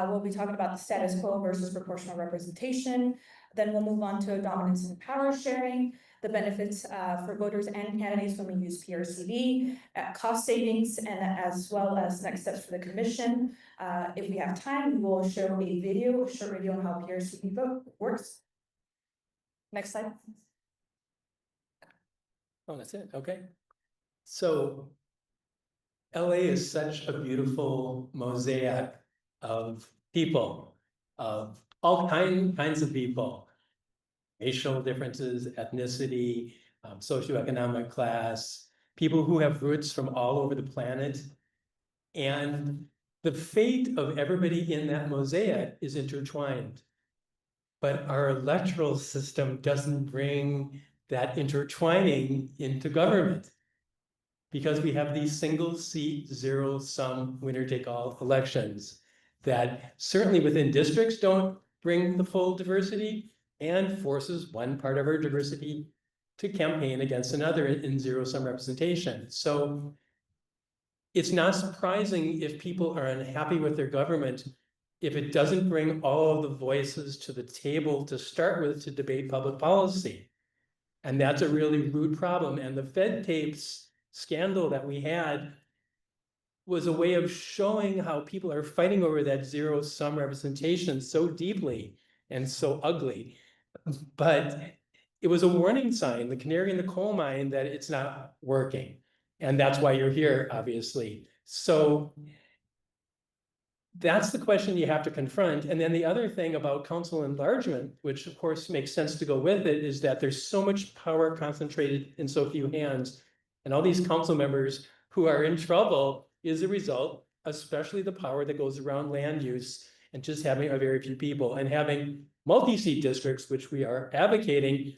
We'll be talking about the status quo versus proportional representation. Then we'll move on to dominance and power sharing, the benefits for voters and candidates when we use PRCV, cost savings, and as well as next steps for the commission. If we have time, we will show a short video on how PRCV vote works. Next slide.
Oh, that's it, okay. So LA is such a beautiful mosaic
of people, of all kinds of people. Racial differences, ethnicity, socioeconomic class, people who have roots from all over the planet. And the fate of everybody in that mosaic is intertwined. But our electoral system doesn't bring that intertwining into government. Because we have these single seat, zero sum, winner take all elections that certainly within districts don't bring the full diversity and forces one part of our diversity to campaign against another in zero sum representation. So it's not surprising if people are unhappy with their government if it doesn't bring all of the voices to the table to start with to debate public policy. And that's a really rude problem. And the Fed tapes scandal that we had was a way of showing how people are fighting over that zero sum representation so deeply and so ugly. But it was a warning sign, the canary in the coal mine, that it's not working. And that's why you're here, obviously. So that's the question you have to confront. And then the other thing about council enlargement, which of course makes sense to go with it, is that there's so much power concentrated in so few hands. And all these council members who are in trouble is a result, especially the power that goes around land use and just having a very few people, and having multi-seat districts, which we are advocating,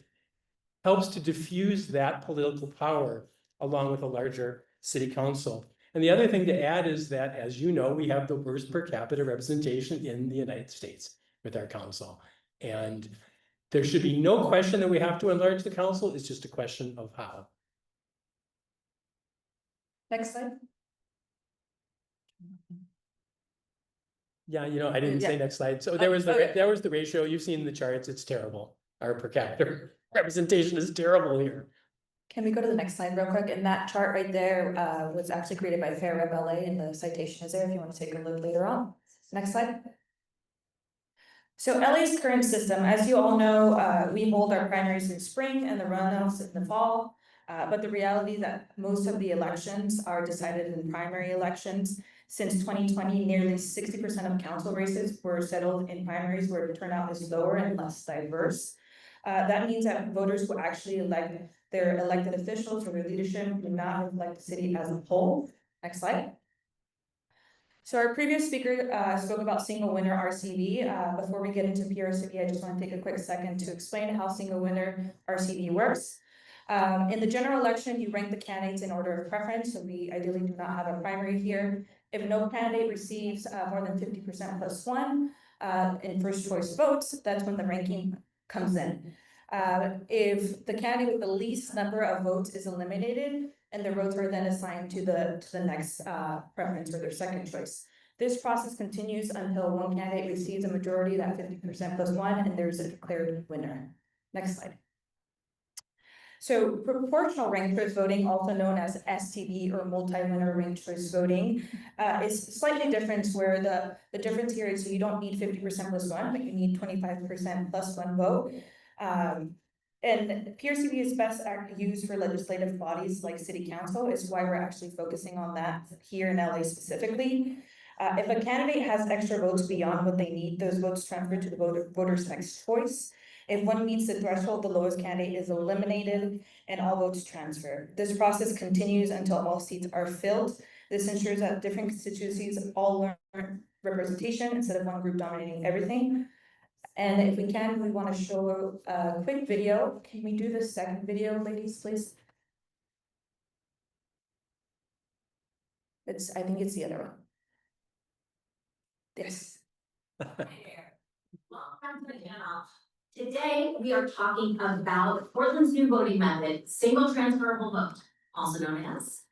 helps to diffuse that political power along with a larger city council. And the other thing to add is that, as you know, we have the worst per capita representation in the United States with our council. And there should be no question that we have to enlarge the council. It's just a question of how.
Next slide.
Yeah, you know, I didn't say
Yeah.
next slide. So there was
okay.
the ratio. You've seen the charts. It's terrible. Our per capita representation is terrible here.
Can we go to the next slide real quick? And that chart right there was actually created by Fair Rep LA, and the citation is there if you want to take a look later on. Next slide. So LA's current system, as you all know, we hold our primaries in spring and the runoffs in the fall. But the reality is that most of the elections are decided in primary elections. Since 2020, nearly 60% of council races were settled in primaries where the turnout is lower and less diverse. That means that voters who actually elect their elected officials or their leadership do not reflect the city as a whole. Next slide. So our previous speaker spoke about single winner RCV. Before we get into PRCV, I just want to take a quick second to explain how single winner RCV works. In the general election, you rank the candidates in order of preference, so we ideally do not have a primary here. If no candidate receives more than 50% plus one in first choice votes, that's when the ranking comes in. If the candidate with the least number of votes is eliminated, and their votes are then assigned to the next preference or their second choice. This process continues until one candidate receives a majority of that 50% plus one, and there's a declared winner. Next slide. So proportional ranked choice voting, also known as STV or multi-winner ranked choice voting, is slightly different, where the difference here is you don't need 50% plus one, but you need 25% plus one vote. And PRCV is best used for legislative bodies like city council, is why we're actually focusing on that here in LA specifically. If a candidate has extra votes beyond what they need, those votes transfer to the voter's next choice. If one meets the threshold, the lowest candidate is eliminated and all votes transfer. This process continues until all seats are filled. This ensures that different constituencies all learn representation instead of one group dominating everything. And if we can, we want to show a quick video. Can we do the second video, ladies, please? I think it's the other one. Yes.
Welcome to the channel. Today, we are talking about Portland's new voting method, single transferable vote, also known as.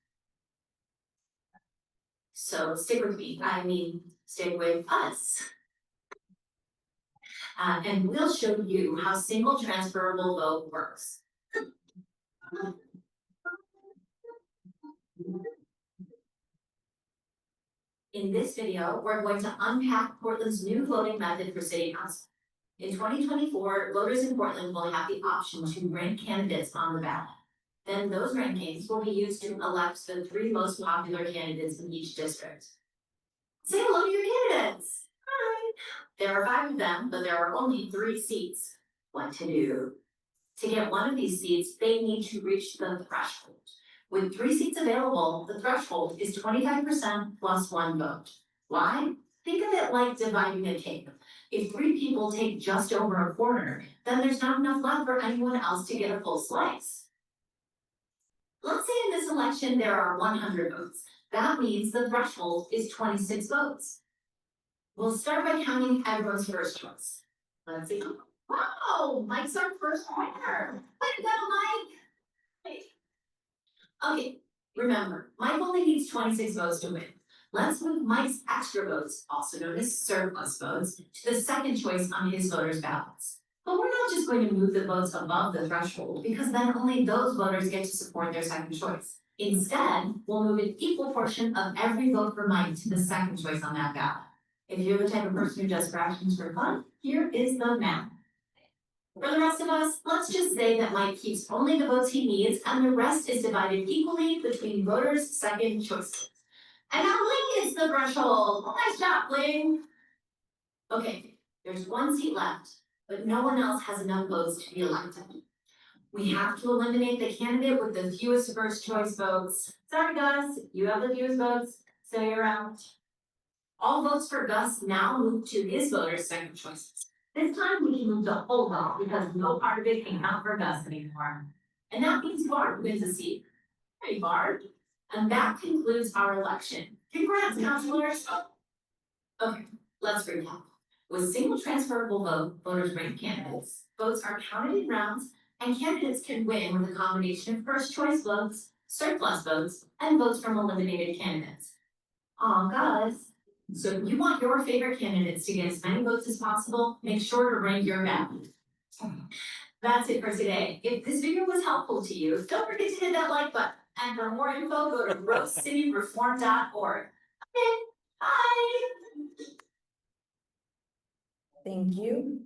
So stick with me, stick with us. And we'll show you how single transferable vote works. In this video, we're going to unpack Portland's new voting method for city council. In 2024, voters in Portland will have the option to rank candidates on the ballot. Then those rankings will be used to elect the 3 most popular candidates in each district. Say hello to your candidates. There are 5 of them, but there are only 3 seats. What to do? To get one of these seats, they need to reach the threshold. With 3 seats available, the threshold is 25% plus 1 vote. Why? Think of it like dividing a cake. If 3 people take just over a quarter, then there's not enough left for anyone else to get a full slice. Let's say in this election there are 100 votes. That means the threshold is 26 votes. We'll start by counting everyone's first choice. Let's see. Wow, Mike's our first winner. Way to go, Mike. Okay, remember, Mike only needs 26 votes to win. Let's move Mike's extra votes, also known as surplus votes, to the second choice on his voters' ballots. But we're not just going to move the votes above the threshold, because then only those voters get to support their second choice. Instead, we'll move an equal portion of every vote for Mike to the second choice on that ballot. If you're the type of person who does fractions for fun, here is the math. For the rest of us, let's just say that Mike keeps only the votes he needs and the rest is divided equally between voters' second choices. And now Bling is the threshold. Nice job, Bling. Okay, there's 1 seat left, but no one else has enough votes to be elected. We have to eliminate the candidate with the fewest first choice votes. Sorry, Gus, you have the fewest votes, so you're out. All votes for Gus now move to his voters' second choices. This time we can move the whole vote because no part of it can count for Gus anymore. And that means Bard wins a seat. Hey, Bard. And that concludes our election. Congrats, councilors. Okay, let's recap. With single transferable vote, voters rank candidates. Votes are counted in rounds, and candidates can win with a combination of first choice votes, surplus votes, and votes from eliminated candidates. Aw, guys. So if you want your favorite candidates to get as many votes as possible, make sure to rank your ballot. That's it for today. If this video was helpful to you, don't forget to hit that like button. And for more info, go to rosecityreform.org. Okay, bye!
Thank you.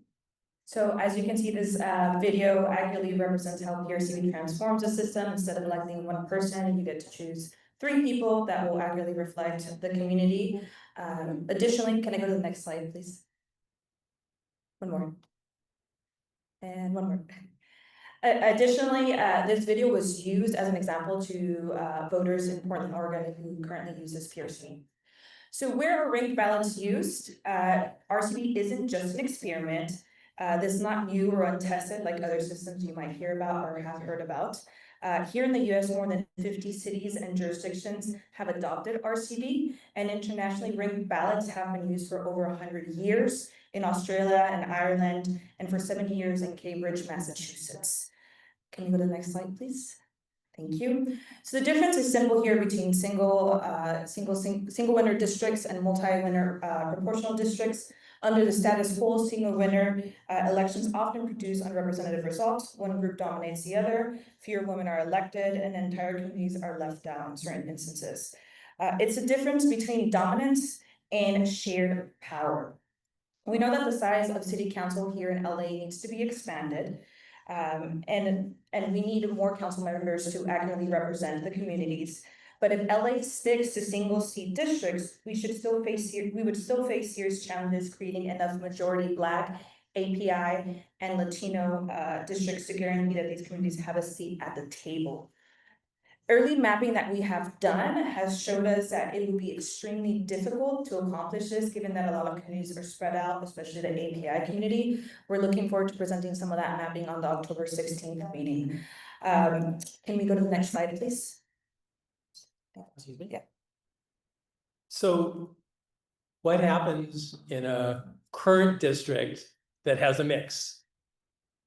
So as you can see, this video accurately represents how PRCB transforms the system. Instead of electing 1 person, you get to choose 3 people that will accurately reflect the community. Additionally, can I go to the next slide, please? 1 more. And 1 more. Additionally, this video was used as an example to voters in Portland, Oregon, who currently uses PRC. So where are ranked ballots used? RCB isn't just an experiment. This is not new or untested like other systems you might hear about or have heard about. Here in the US, more than 50 cities and jurisdictions have adopted RCB, and internationally ranked ballots have been used for over 100 years in Australia and Ireland, and for 70 years in Cambridge, Massachusetts. Can you go to the next slide, please? Thank you. So the difference is simple here between single winner districts and multi-winner proportional districts. Under the status quo, single winner elections often produce unrepresentative results. One group dominates the other, fewer women are elected, and entire communities are left out in certain instances. It's a difference between dominance and shared power. We know that the size of city council here in LA needs to be expanded. And we need more council members to accurately represent the communities. But if LA sticks to single seat districts, we would still face serious challenges creating enough majority Black, API, and Latino districts to guarantee that these communities have a seat at the table. Early mapping that we have done has showed us that it would be extremely difficult to accomplish this, given that a lot of communities are spread out, especially the API community. We're looking forward to presenting some of that mapping on the October 16th meeting. Can we go to the next slide, please? Excuse me, yeah.
So what happens in a current district that has a mix?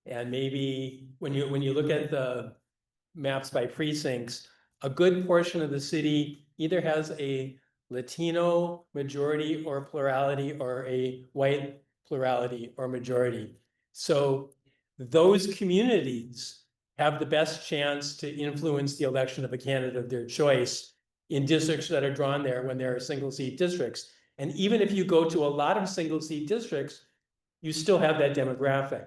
And maybe when you look at the maps by precincts, a good portion of the city either has a Latino majority or plurality or a white plurality or majority. So those communities have the best chance to influence the election of a candidate of their choice in districts that are drawn there when there are single seat districts. And even if you go to a lot of single seat districts, you still have that demographic.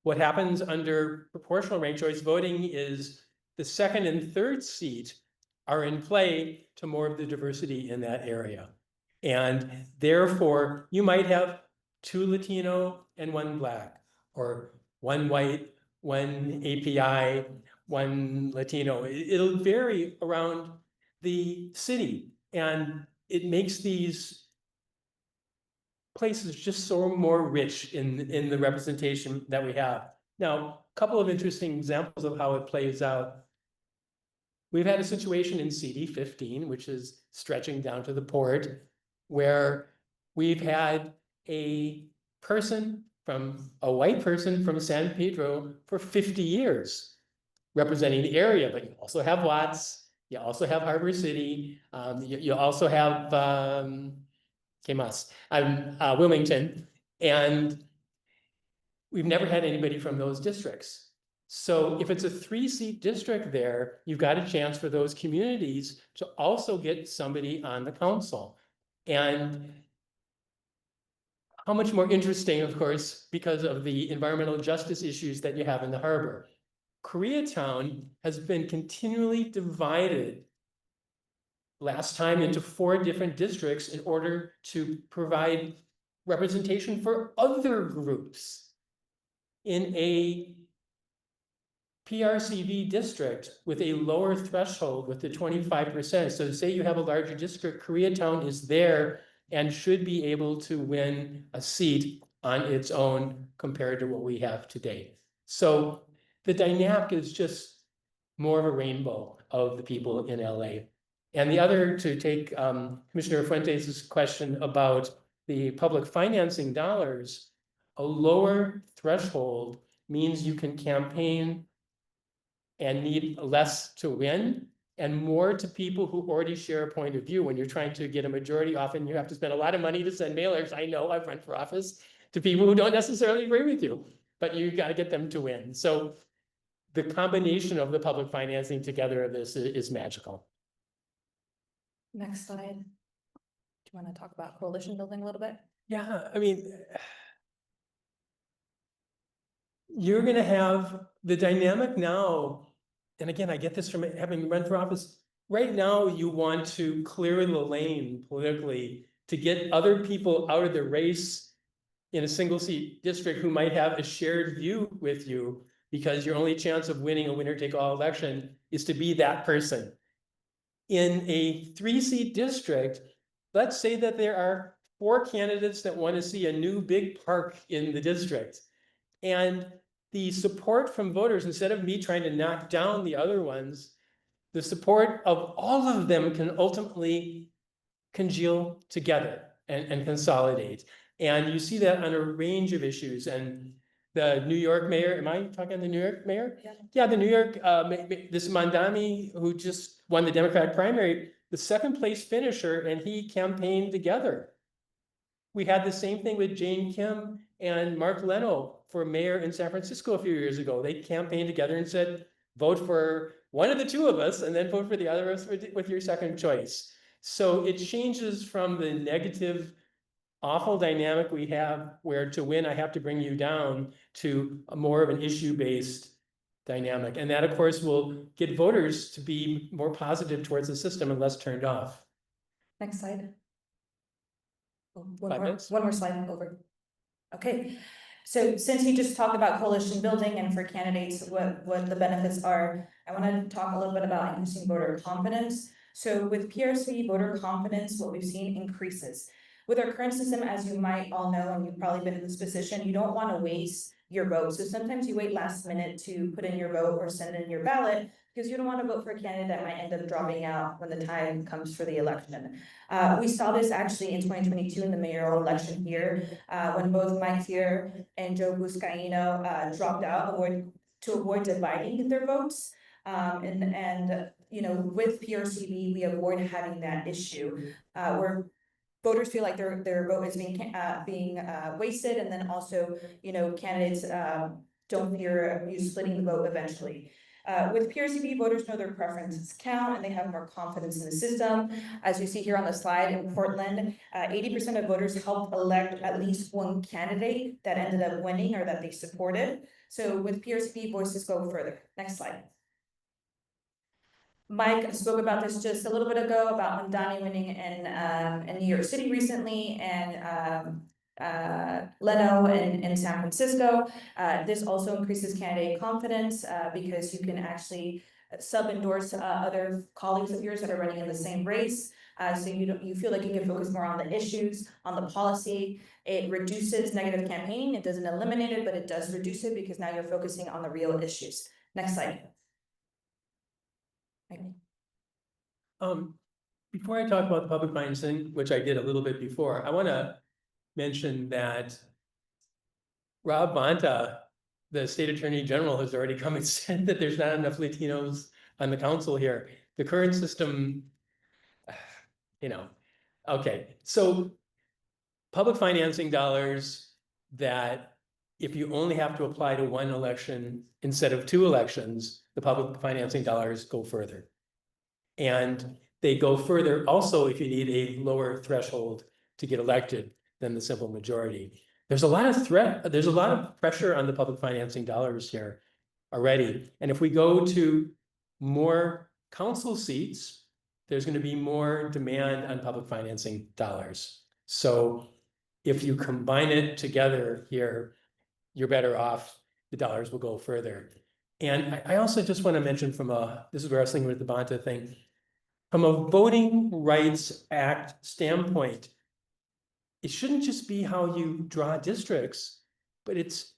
What happens under proportional ranked choice voting is the second and third seat are in play to more of the diversity in that area. And therefore, you might have 2 Latino and 1 Black, or 1 white, 1 API, 1 Latino. It'll vary around the city, and it makes these places just so more rich in the representation that we have. Now, a couple of interesting examples of how it plays out. We've had a situation in CD 15, which is stretching down to the port, where we've had a white person from San Pedro for 50 years representing the area, but you also have Watts, you also have Harbor City, you also have Wilmington, and we've never had anybody from those districts. So if it's a 3-seat district there, you've got a chance for those communities to also get somebody on the council. And how much more interesting, of course, because of the environmental justice issues that you have in the harbor. Koreatown has been continually divided last time into 4 different districts in order to provide representation for other groups in a PRCV district with a lower threshold with the 25%. So say you have a larger district, Koreatown is there and should be able to win a seat on its own compared to what we have today. So the dynamic is just more of a rainbow of the people in LA. And the other, to take Commissioner Fuentes' question about the public financing dollars, a lower threshold means you can campaign and need less to win and more to people who already share a point of view. When you're trying to get a majority, often you have to spend a lot of money to send mailers. I know, I've run for office, to people who don't necessarily agree with you, but you got to get them to win. So the combination of the public financing together of this is magical.
Next slide. Do you want to talk about coalition building a little bit?
Yeah, I mean, you're going to have the dynamic now. And again, I get this from having run for office. Right now, you want to clear the lane politically to get other people out of the race in a single seat district who might have a shared view with you, because your only chance of winning a winner-take-all election is to be that person. In a 3-seat district, let's say that there are 4 candidates that want to see a new big park in the district. And the support from voters, instead of me trying to knock down the other ones, the support of all of them can ultimately congeal together and consolidate. And you see that on a range of issues. And the New York mayor, am I talking the New York mayor? Yeah, the New York, this Mandami, who just won the Democratic primary, the 2nd place finisher, and he campaigned together. We had the same thing with Jane Kim and Mark Leno for mayor in San Francisco a few years ago. They campaigned together and said, vote for one of the 2 of us and then vote for the other of us with your second choice. So it changes from the negative, awful dynamic we have where to win, I have to bring you down, to a more of an issue-based dynamic. And that, of course, will get voters to be more positive towards the system and less turned off.
Next slide.
One
more slide over. Okay, so since you just talked about coalition building and for candidates, what the benefits are, I want to talk a little bit about increasing voter confidence. So with PRC, voter confidence, what we've seen increases. With our current system, as you might all know, and you've probably been in this position, you don't want to waste your vote. So sometimes you wait last minute to put in your vote or send in your ballot because you don't want to vote for a candidate that might end up dropping out when the time comes for the election. We saw this actually in 2022 in the mayoral election here, when both Mike Thier and Joe Buscaino dropped out to avoid dividing their votes. And you know, with PRCV, we avoid having that issue where voters feel like their vote is being wasted, and then also, you know, candidates don't fear you splitting the vote eventually. With PRCV, voters know their preferences count and they have more confidence in the system. As you see here on the slide in Portland, 80% of voters helped elect at least one candidate that ended up winning or that they supported. So with PRCV, voices go further. Next slide. Mike spoke about this just a little bit ago about Mandani winning in New York City recently, and Leno in San Francisco. This also increases candidate confidence, because you can actually sub-endorse, other colleagues of yours that are running in the same race. So you feel like you can focus more on the issues, on the policy. It reduces negative campaigning. It doesn't eliminate it, but it does reduce it because now you're focusing on the real issues. Next slide.
Before I talk about the public financing, which I did a little bit before, I want to mention that Rob Bonta, the state attorney general, has already come and said that there's not enough Latinos on the council here. The current system, okay, so public financing dollars that if you only have to apply to one election instead of 2 elections, the public financing dollars go further. And they go further also if you need a lower threshold to get elected than the simple majority. There's a lot of pressure on the public financing dollars here already. And if we go to more council seats, there's going to be more demand on public financing dollars. So if you combine it together here, you're better off. The dollars will go further. And I also just want to mention this is where I was thinking with the Bonta thing, from a Voting Rights Act standpoint, it shouldn't just be how you draw districts, but it's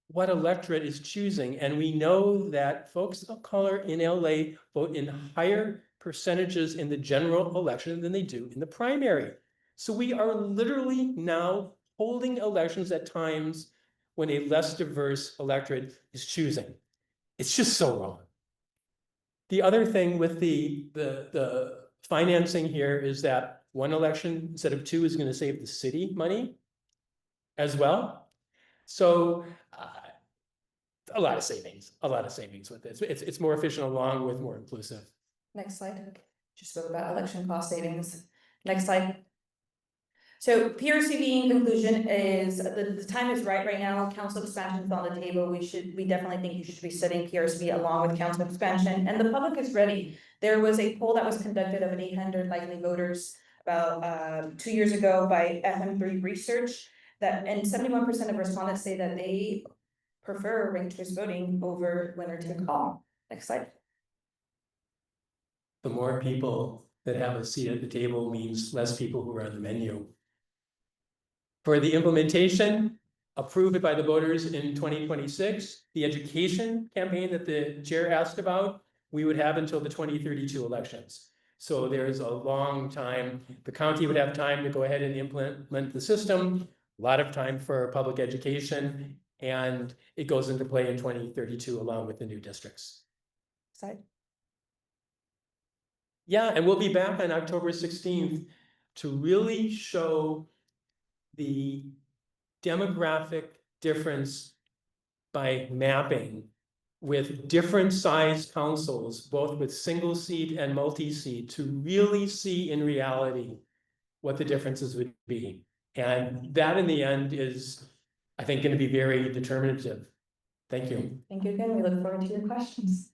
what electorate is choosing. And we know that folks of color in LA vote in higher percentages in the general election than they do in the primary. So we are literally now holding elections at times when a less diverse electorate is choosing. It's just so wrong. The other thing with the financing here is that one election instead of 2 is going to save the city money as well. So a lot of savings with this. It's more efficient along with more inclusive.
Next slide. Just spoke about election cost savings. Next slide. So PRCB in conclusion is the time is right now. Council expansion is on the table. We definitely think you should be studying PRCB along with council expansion, and the public is ready. There was a poll that was conducted of 800 likely voters about 2 years ago by FM3 Research and 71% of respondents say that they prefer ranked choice voting over winner take all. Next slide.
The more people that have a seat at the table means less people who are on the menu. For the implementation, approve it by the voters in 2026. The education campaign that the chair asked about, we would have until the 2032 elections. So there's a long time. The county would have time to go ahead and implement the system, a lot of time for public education, and it goes into play in 2032 along with the new districts.
Side.
Yeah, and we'll be back on October 16th to really show the demographic difference by mapping with different size councils, both with single seat and multi-seat, to really see in reality what the differences would be. And that in the end is, I think, going to be very determinative. Thank you.
Thank you again. We look forward to your questions.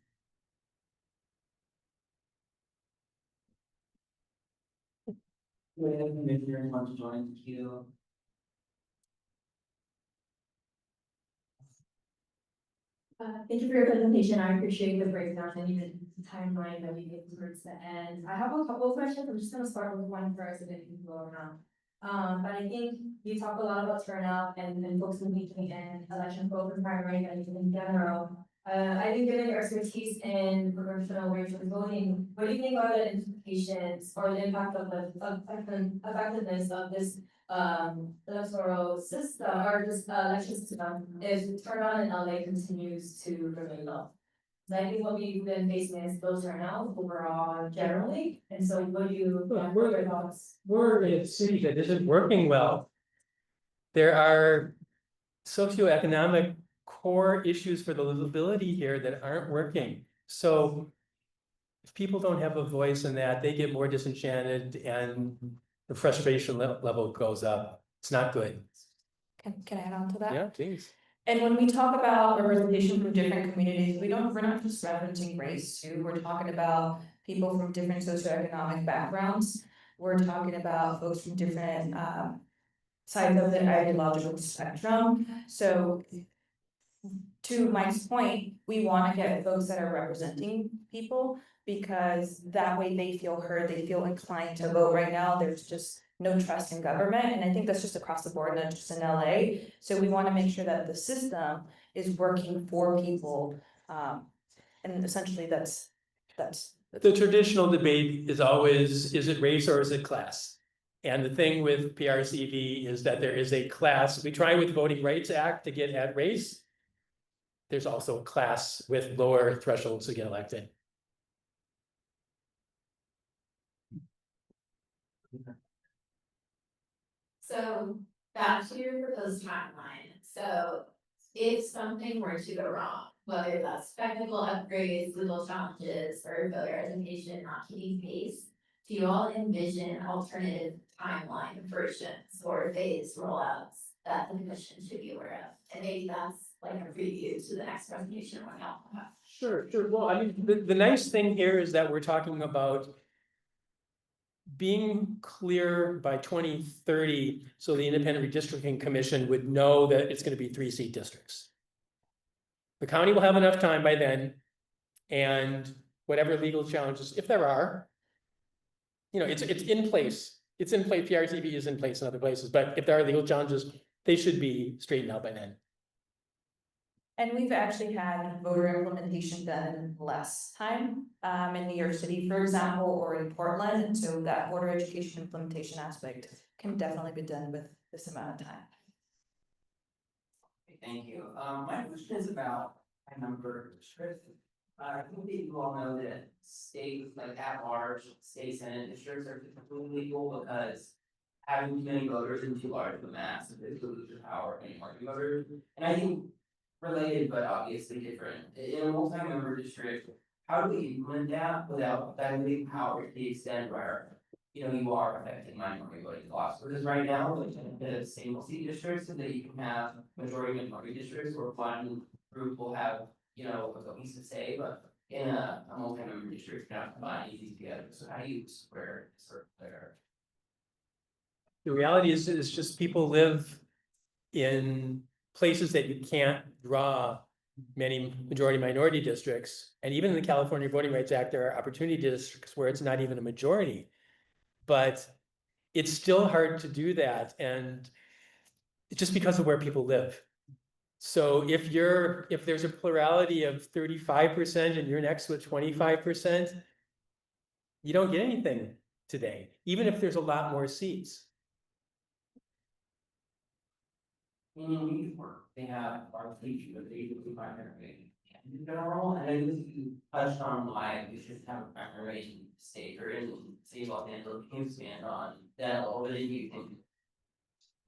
If you want to join the queue.
Thank you for your presentation. I appreciate the breakdown and even the timeline that we gave towards the end. I have a couple of questions. I'm just gonna start with one first and then you can go around. But I think you talk a lot about turnout and folks engaging in election vote and primary and in general. I think given your expertise in proportional racial voting, what do you think are the implications or the impact of the effectiveness of this electoral system or this election system if turnout in LA continues to remain low? So I think what we've been facing is low turnout overall generally, and so what do you, what are your thoughts?
We're in a city that isn't working well. There are socioeconomic core issues for the livability here that aren't working. So if people don't have a voice in that, they get more disenchanted and the frustration level goes up. It's not good.
Can I add on to that?
Yeah, please.
And when we talk about representation from different communities, we're not just referencing race too. We're talking about people from different socioeconomic backgrounds. We're talking about folks from different sides of the ideological spectrum. So to Mike's point, we want to get folks that are representing people because that way they feel heard, they feel inclined to vote. Right now, there's just no trust in government, and I think that's just across the board, not just in LA. So we want to make sure that the system is working for people, and essentially that's.
The traditional debate is always, is it race or is it class? And the thing with PRCV is that there is a class, we try with Voting Rights Act to get at race. There's also a class with lower thresholds to get elected.
So back to your proposed timeline, so if something were to go wrong, whether that's technical upgrades, legal challenges, or voter education not keeping pace, do you all envision alternative timeline versions or phased rollouts that the commission should be aware of? And maybe that's like a preview to the next presentation we're gonna have.
Sure. Well, I mean, the nice thing here is that we're talking about being clear by 2030, so the Independent Redistricting Commission would know that it's going to be 3-seat districts. The county will have enough time by then, and whatever legal challenges, if there are, you know, it's in place. It's in place. PRTV is in place in other places, but if there are legal challenges, they should be straightened out by then.
And we've actually had voter implementation done in less time, in New York City, for example, or in Portland, and so that voter education implementation aspect can definitely be done with this amount of time.
Okay, thank you. My question is about a number district. I think that you all know that states like at large, state senate districts are typically legal because having too many voters in too large of a mass, if they lose their power of any party voters. And I think related, but obviously different. In a multi-member district, how do we implement that without diluting power to the extent where, you know, you are affecting minority voting laws? Because right now, like in the single seat districts, so that you can have majority minority districts where one group will have, you know, a piece to say, but in a multi-member district, you're not combining these together. So how do you square there?
The reality is just people live in places that you can't draw many majority minority districts. And even in the California Voting Rights Act, there are opportunity districts where it's not even a majority. But it's still hard to do that. And it's just because of where people live. So if there's a plurality of 35% and you're next to a 25%, you don't get anything today, even if there's a lot more seats.
In New York, they have arbitration, but they do primary in general, and I think you touched on why we should have a primary state or in say Los Angeles, can expand on that a little bit, and you think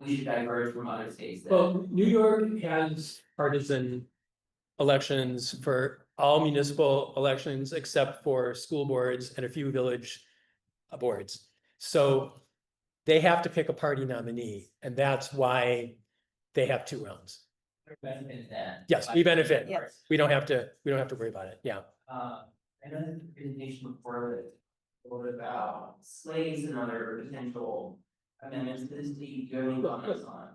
we should diverge from other states that.
Well, New York has partisan elections for all municipal elections except for school boards and a few village boards. So they have to pick a party nominee, and that's why they have 2 rounds.
Benefit that.
Yes, we benefit.
Yes.
We don't have to worry about it. Yeah.
I know that the presentation before that, a little bit about slates and other potential amendments to this, do you have any comments on?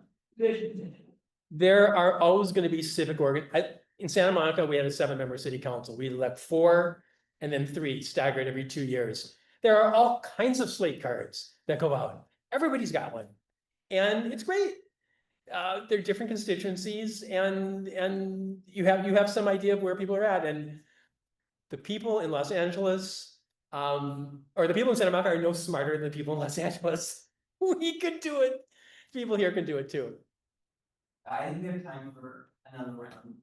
There are always going to be civic in Santa Monica, we had a 7-member city council. We elect 4 and then 3 staggered every 2 years. There are all kinds of slate cards that go out. Everybody's got one. And it's great. They're different constituencies and you have some idea of where people are at. And the people in Los Angeles, or the people in Santa Monica are no smarter than the people in Los Angeles. We could do it. People here can do it too.
I think we have time for another round.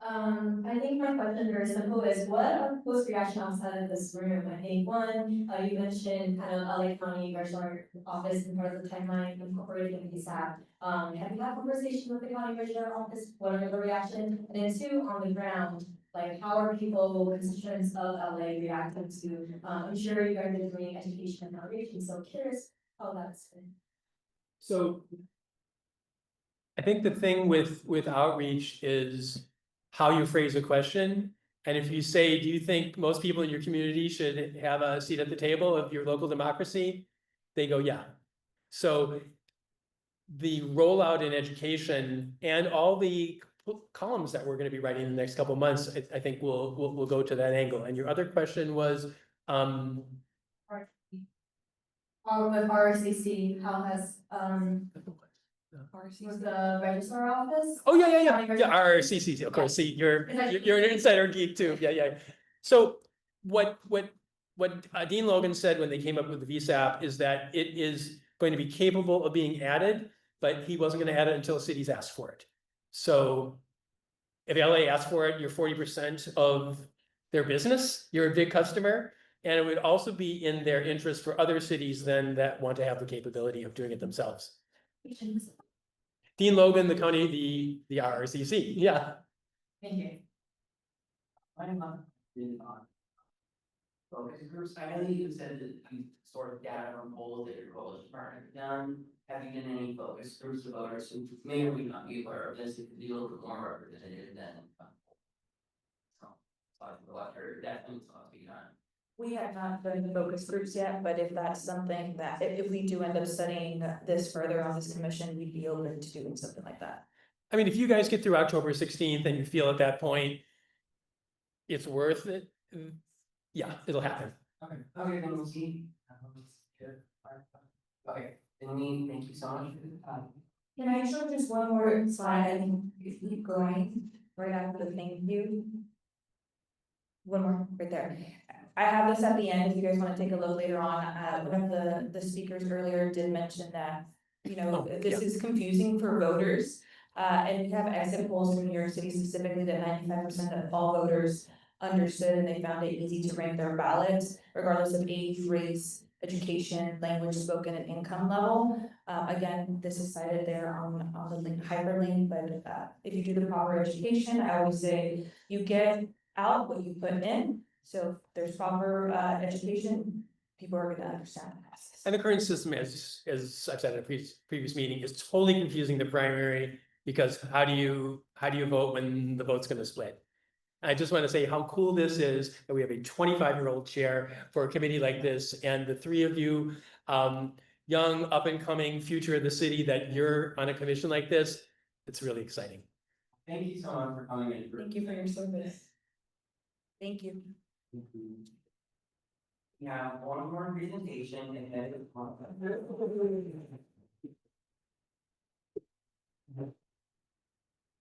I think my question very simple is what are post reaction outside of this room? I think one, you mentioned kind of LA County Registrar Office and part of the timeline incorporated in PSAP. Have you had conversation with the County Registrar Office? What are the reaction? And then 2, on the ground, like how are people, constituents of LA reacting to, I'm sure you guys are doing education and outreach, and so curious how that's been.
So I think the thing with outreach is how you phrase a question. And if you say, do you think most people in your community should have a seat at the table of your local democracy? they go, yeah. So the rollout in education and all the columns that we're gonna be writing in the next couple of months, I think we'll go to that angle. And your other question was,
With RCC, how has, was the registrar office?
oh, yeah,
County
yeah,
registrar-
RCCC, of course, see, you're an insider geek too, yeah. So what Dean Logan said when they came up with the VSAP is that it is going to be capable of being added, but he wasn't gonna add it until cities asked for it. So if LA asks for it, you're 40% of their business, you're a big customer. And it would also be in their interest for other cities then that want to have the capability of doing it themselves. Dean Logan, the county, the RCC, yeah.
Thank you.
Focus groups, I know you said that you sort of data from polls that your college department has done. Have you done any focus groups of voters who may or may not be aware of this, it could be a little bit more representative than. So, the letter definitely thought to be done.
We have not done focus groups yet, but if that's something that, if we do end up studying this further on this commission, we'd be open to doing something like that.
I mean, if you guys get through October 16th and you feel at that point it's worth it, yeah, it'll happen.
Okay, then we'll see. Okay, Denise, thank you so much for the time.
Can I show just one more slide and you keep going right after the thank you? One more, right there. I have this at the end, if you guys wanna take a look later on, one of the speakers earlier did mention that, you know, this is confusing for voters. And we have exit polls from New York City specifically that 95% of all voters understood and they found it easy to rank their ballots, regardless of age, race, education, language spoken, and income level. Again, this is cited there on the link hyperlink, but if you do the proper education, I always say you get out what you put in. So if there's proper education, people are gonna understand the process.
And the current system, as I've said in a previous meeting, is totally confusing the primary, because how do you vote when the vote's gonna split? I just want to say how cool this is that we have a 25-year-old chair for a committee like this, and the three of you, young, up and coming future of the city, that you're on a commission like this. It's really exciting.
Thank you so much for coming in.
Thank you for your service. Thank you.
Yeah, one more presentation and then.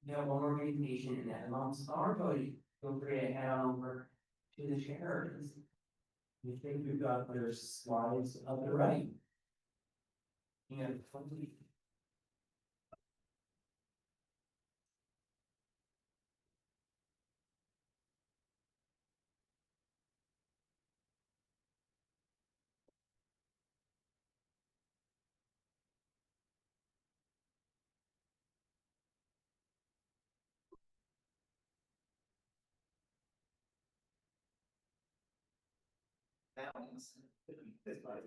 Yeah, one more presentation and then amongst our voting, feel free to head on over to the chair. You think we've got their slides up and running? Yeah. That one's. This body.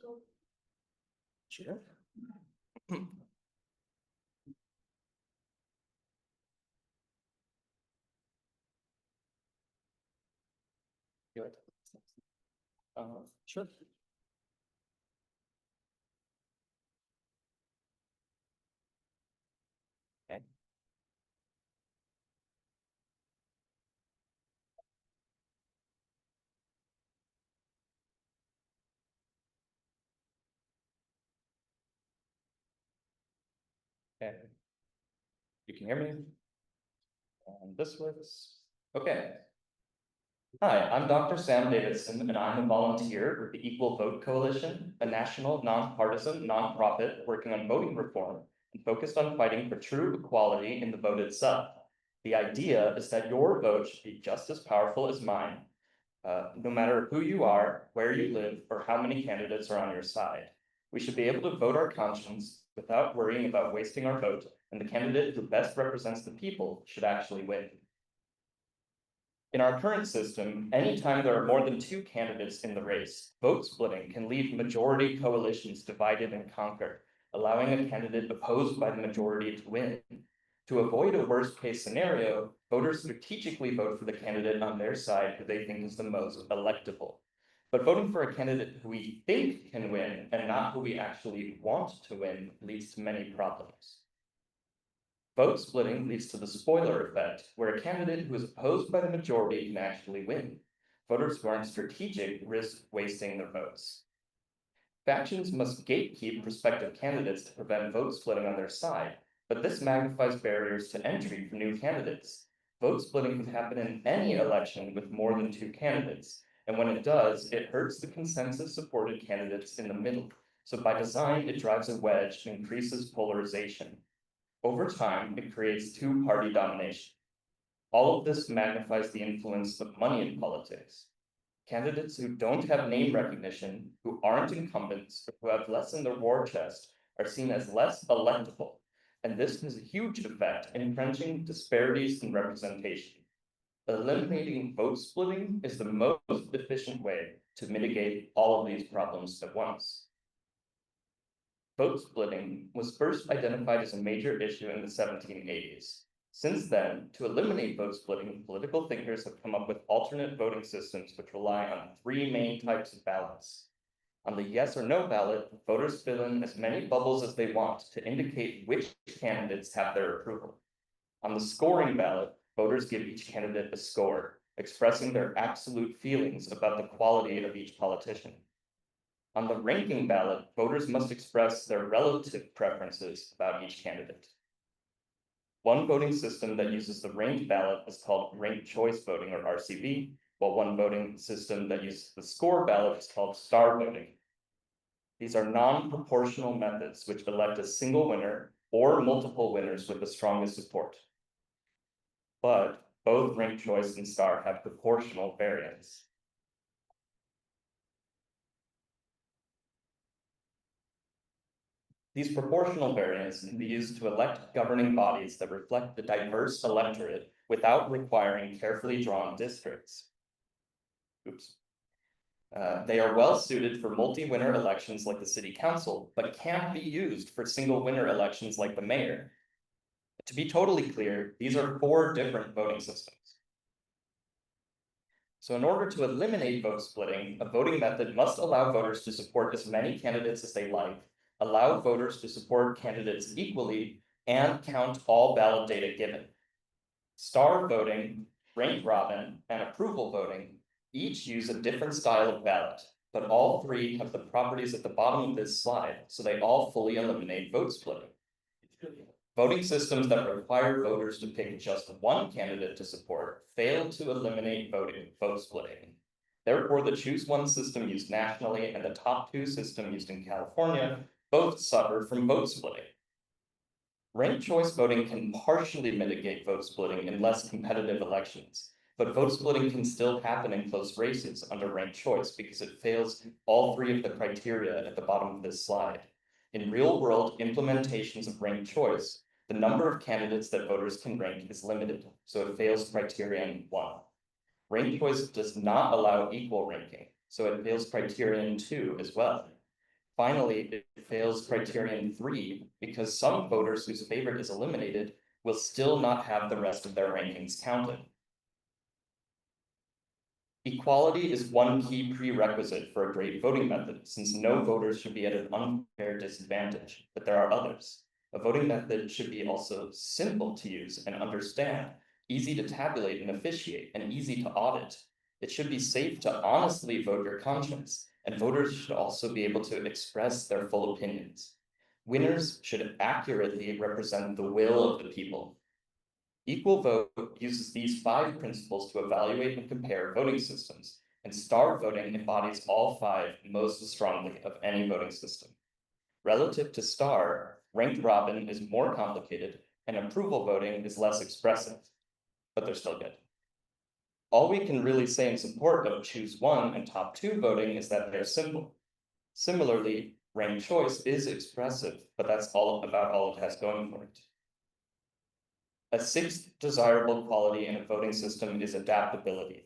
Sure. Sure. Okay.
Okay. You can hear me? And this works. Okay. Hi, I'm Dr. Sam Davidson, and I'm a volunteer with the Equal Vote Coalition, a national nonpartisan nonprofit working on voting reform and focused on fighting for true equality in the vote itself. The idea is that your vote should be just as powerful as mine, no matter who you are, where you live, or how many candidates are on your side. We should be able to vote our conscience without worrying about wasting our vote, and the candidate who best represents the people should actually win. In our current system, anytime there are more than 2 candidates in the race, vote splitting can leave majority coalitions divided and conquered, allowing a candidate opposed by the majority to win. To avoid a worst-case scenario, voters strategically vote for the candidate on their side who they think is the most electable. But voting for a candidate who we think can win and not who we actually want to win leads to many problems. Vote splitting leads to the spoiler effect, where a candidate who is opposed by the majority can actually win. Voters who aren't strategic risk wasting their votes. Factions must gatekeep prospective candidates to prevent vote splitting on their side, but this magnifies barriers to entry for new candidates. Vote splitting can happen in any election with more than 2 candidates, and when it does, it hurts the consensus-supported candidates in the middle. So by design, it drives a wedge and increases polarization. Over time, it creates 2-party domination. All of this magnifies the influence of money in politics. Candidates who don't have name recognition, who aren't incumbents, or who have less in their war chest are seen as less electable, and this has a huge effect in entrenching disparities in representation. Eliminating vote splitting is the most efficient way to mitigate all of these problems at once. Vote splitting was first identified as a major issue in the 1780s. Since then, to eliminate vote splitting, political thinkers have come up with alternate voting systems which rely on 3 main types of ballots. On the yes or no ballot, voters fill in as many bubbles as they want to indicate which candidates have their approval. On the scoring ballot, voters give each candidate a score, expressing their absolute feelings about the quality of each politician. On the ranking ballot, voters must express their relative preferences about each candidate. One voting system that uses the ranked ballot is called ranked choice voting, or RCV, while one voting system that uses the score ballot is called star voting. These are non-proportional methods which elect a single winner or multiple winners with the strongest support. But both ranked choice and star have proportional variance. These proportional variants can be used to elect governing bodies that reflect the diverse electorate without requiring carefully drawn districts. They are well suited for multi-winner elections like the city council, but can't be used for single winner elections like the mayor. To be totally clear, these are 4 different voting systems. So in order to eliminate vote splitting, a voting method must allow voters to support as many candidates as they like, allow voters to support candidates equally, and count all ballot data given. Star voting, ranked robin, and approval voting each use a different style of ballot, but all 3 have the properties at the bottom of this slide, so they all fully eliminate vote splitting. Voting systems that require voters to pick just one candidate to support fail to eliminate vote splitting. Therefore, the choose one system used nationally and the top 2 system used in California both suffer from vote splitting. Ranked choice voting can partially mitigate vote splitting in less competitive elections, but vote splitting can still happen in close races under ranked choice because it fails all 3 of the criteria at the bottom of this slide. In real-world implementations of ranked choice, the number of candidates that voters can rank is limited, so it fails criterion 1. Ranked choice does not allow equal ranking, so it fails criterion 2 as well. Finally, it fails criterion 3 because some voters whose favorite is eliminated will still not have the rest of their rankings counted. Equality is one key prerequisite for a great voting method, since no voters should be at an unfair disadvantage, but there are others. A voting method should be also simple to use and understand, easy to tabulate and officiate, and easy to audit. It should be safe to honestly vote your conscience, and voters should also be able to express their full opinions. Winners should accurately represent the will of the people. Equal vote uses these 5 principles to evaluate and compare voting systems, and star voting embodies all 5 most strongly of any voting system. Relative to star, ranked robin is more complicated, and approval voting is less expressive, but they're still good. All we can really say in support of choose one and top 2 voting is that they're simple. Similarly, ranked choice is expressive, but that's all it has going for it. A 6th desirable quality in a voting system is adaptability.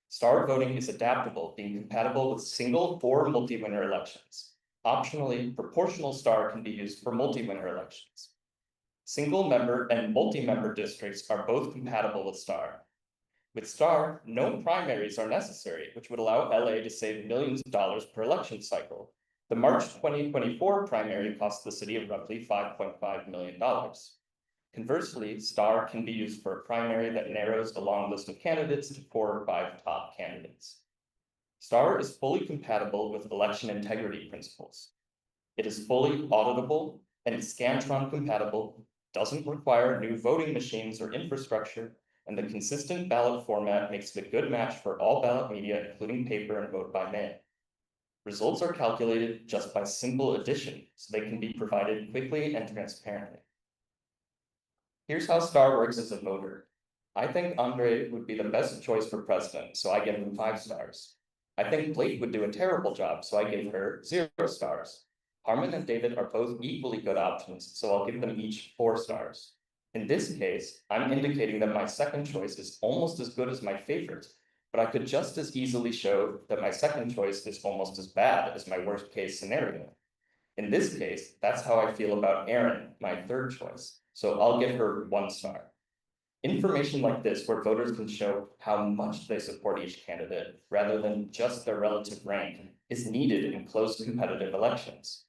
Star voting is adaptable, being compatible with single or multi-winner elections. Optionally, proportional star can be used for multi-winner elections. Single member and multi-member districts are both compatible with star. With STAR, no primaries are necessary, which would allow LA to save millions of dollars per election cycle. The March 2024 primary cost the city roughly $5.5 million. Conversely, STAR can be used for a primary that narrows a long list of candidates to 4 or 5 top candidates. STAR is fully compatible with election integrity principles. It is fully auditable and is Scantron compatible, doesn't require new voting machines or infrastructure, and the consistent ballot format makes it a good match for all ballot media, including paper and vote by mail. Results are calculated just by simple addition, so they can be provided quickly and transparently. Here's how STAR works as a voter. I think Andre would be the best choice for president, so I give him 5 stars. I think Blake would do a terrible job, so I give her 0 stars. Harmon and David are both equally good options, so I'll give them each 4 stars. In this case, I'm indicating that my second choice is almost as good as my favorite, but I could just as easily show that my second choice is almost as bad as my worst case scenario. In this case, that's how I feel about Erin, my third choice, so I'll give her 1 star. Information like this, where voters can show how much they support each candidate, rather than just their relative rank, is needed in close competitive elections.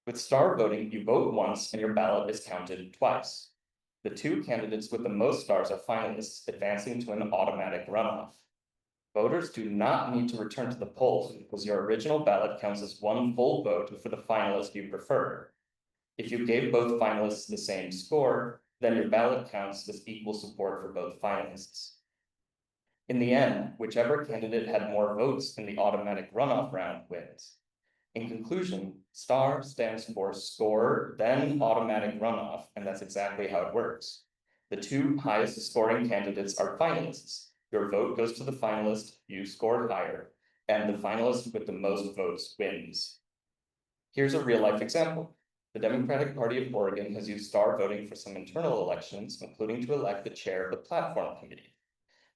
With STAR voting, you vote once and your ballot is counted twice. The 2 candidates with the most stars are finalists, advancing to an automatic runoff. Voters do not need to return to the polls because your original ballot counts as 1 full vote for the finalist you prefer. If you gave both finalists the same score, then your ballot counts as equal support for both finalists. In the end, whichever candidate had more votes in the automatic runoff round wins. In conclusion, STAR stands for score, then automatic runoff, and that's exactly how it works. The 2 highest scoring candidates are finalists. Your vote goes to the finalist you scored higher, and the finalist with the most votes wins. Here's a real-life example. The Democratic Party of Oregon has used STAR voting for some internal elections, including to elect the chair of the platform committee.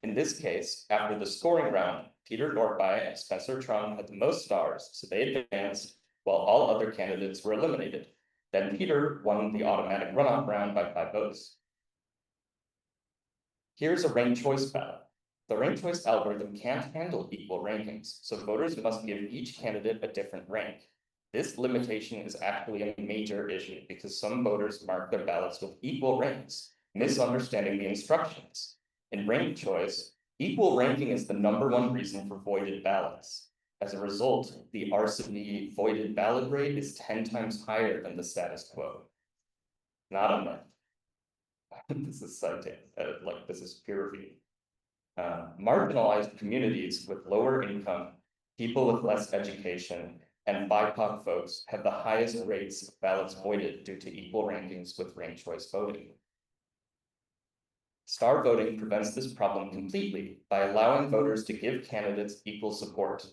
In this case, after the scoring round, Peter Nortby and Spencer Trump had the most stars, so they advanced, while all other candidates were eliminated. Then Peter won the automatic runoff round by 5 votes. Here's a ranked choice ballot. The ranked choice algorithm can't handle equal rankings, so voters must give each candidate a different rank. This limitation is actually a major issue because some voters mark their ballots with equal ranks, misunderstanding the instructions. In ranked choice, equal ranking is the #1 reason for voided ballots. As a result, the RCV voided ballot rate is 10 times higher than the status quo. Not a myth. This is cited, this is peer reviewed. Marginalized communities with lower income, people with less education, and BIPOC folks have the highest rates of ballots voided due to equal rankings with ranked choice voting. STAR voting prevents this problem completely by allowing voters to give candidates equal support.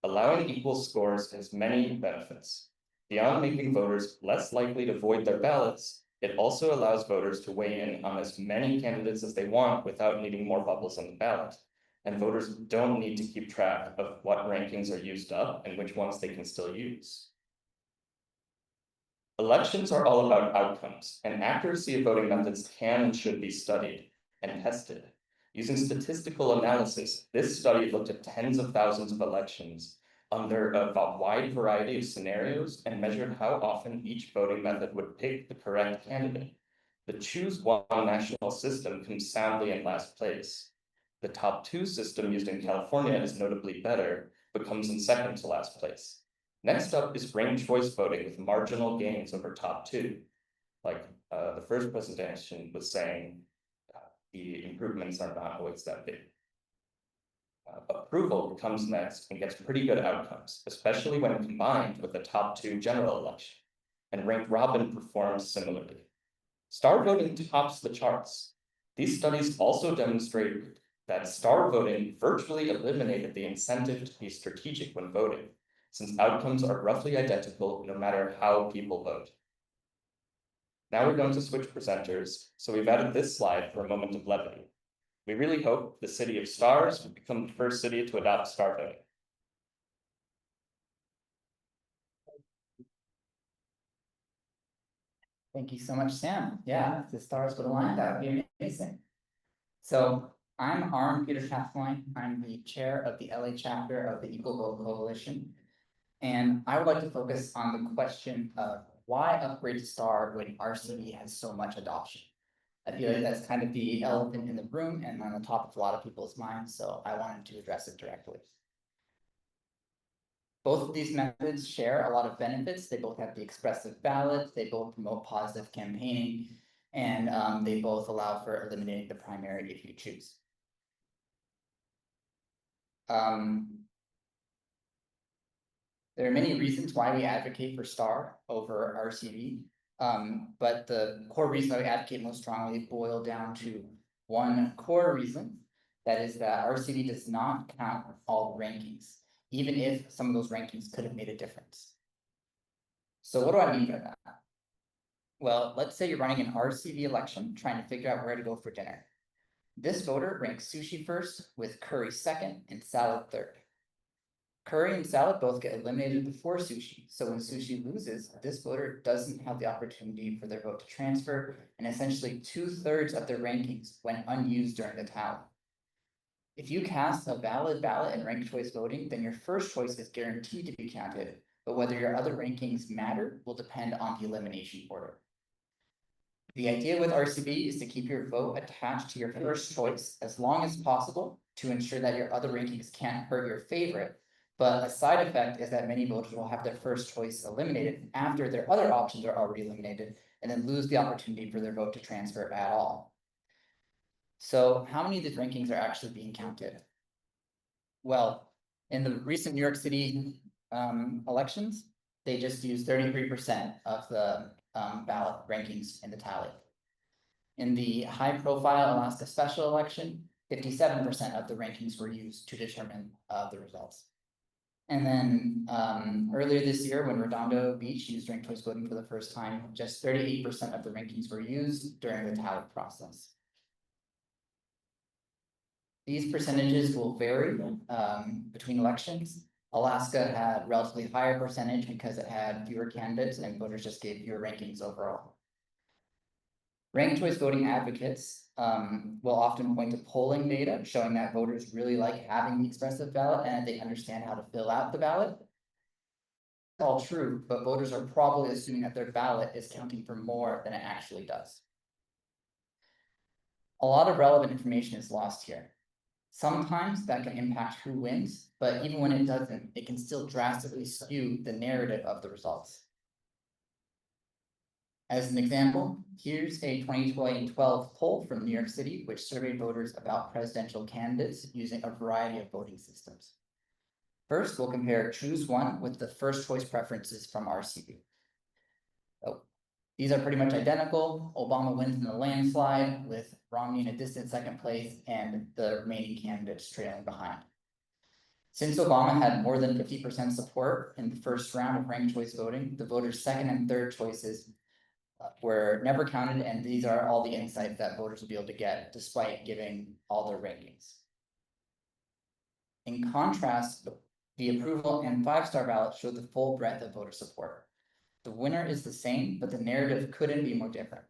Allowing equal scores has many benefits. Beyond making voters less likely to void their ballots, it also allows voters to weigh in on as many candidates as they want without needing more bubbles on the ballot. And voters don't need to keep track of what rankings are used up and which ones they can still use. Elections are all about outcomes, and accuracy of voting methods can and should be studied and tested. Using statistical analysis, this study looked at tens of thousands of elections under a wide variety of scenarios and measured how often each voting method would pick the correct candidate. The Choose One national system comes soundly in last place. The top 2 system used in California is notably better, but comes in second to last place. Next up is ranked choice voting with marginal gains over top 2. Like the first presentation was saying, the improvements are not always that big. Approval comes next and gets pretty good outcomes, especially when combined with the top 2 general election, and ranked robin performs similarly. STAR voting tops the charts. These studies also demonstrate that STAR voting virtually eliminated the incentive to be strategic when voting, since outcomes are roughly identical no matter how people vote. Now we're going to switch presenters, so we've added this slide for a moment of levity. We really hope the city of stars will become the first city to adopt STAR voting.
Thank you so much, Sam. Yeah, if the stars would align, that would be amazing. So I'm Arm Peter Kathleen. I'm the chair of the LA chapter of the Equal Vote Coalition. And I would like to focus on the question of why upgrade to STAR when RCV has so much adoption. I feel like that's kind of the elephant in the room and on the top of a lot of people's minds, so I wanted to address it directly. Both of these methods share a lot of benefits. They both have the expressive ballot, they both promote positive campaigning, and they both allow for eliminating the primary if you choose. There are many reasons why we advocate for STAR over RCV, but the core reason that we advocate most strongly boil down to one core reason, that is that RCV does not count all the rankings, even if some of those rankings could have made a difference. So what do I mean by that? Well, let's say you're running an RCV election, trying to figure out where to go for dinner. This voter ranks sushi first, with curry second, and salad third. Curry and salad both get eliminated before sushi, so when sushi loses, this voter doesn't have the opportunity for their vote to transfer, and essentially 2/3 of their rankings went unused during the tally. If you cast a valid ballot in ranked choice voting, then your first choice is guaranteed to be counted, but whether your other rankings matter will depend on the elimination order. The idea with RCV is to keep your vote attached to your first choice as long as possible to ensure that your other rankings can't hurt your favorite. But a side effect is that many voters will have their first choice eliminated after their other options are already eliminated and then lose the opportunity for their vote to transfer at all. So how many of these rankings are actually being counted? Well, in the recent New York City elections, they just used 33% of the ballot rankings in the tally. In the high-profile Alaska special election, 57% of the rankings were used to determine the results. And then earlier this year, when Redondo Beach used ranked choice voting for the first time, just 38% of the rankings were used during the tally process. These percentages will vary between elections. Alaska had relatively higher percentage because it had fewer candidates and voters just gave fewer rankings overall. Ranked choice voting advocates will often point to polling data showing that voters really like having the expressive ballot and they understand how to fill out the ballot. That's all true, but voters are probably assuming that their ballot is counting for more than it actually does. A lot of relevant information is lost here. Sometimes that can impact who wins, but even when it doesn't, it can still drastically skew the narrative of the results. As an example, here's a 2012 poll from New York City, which surveyed voters about presidential candidates using a variety of voting systems. First, we'll compare Choose One with the first choice preferences from RCV. So, these are pretty much identical. Obama wins in a landslide with Romney in a distant second place and the remaining candidates trailing behind. Since Obama had more than 50% support in the first round of ranked choice voting, the voters' second and third choices were never counted, and these are all the insights that voters will be able to get despite giving all their rankings. In contrast, the approval and 5-star ballot showed the full breadth of voter support. The winner is the same, but the narrative couldn't be more different.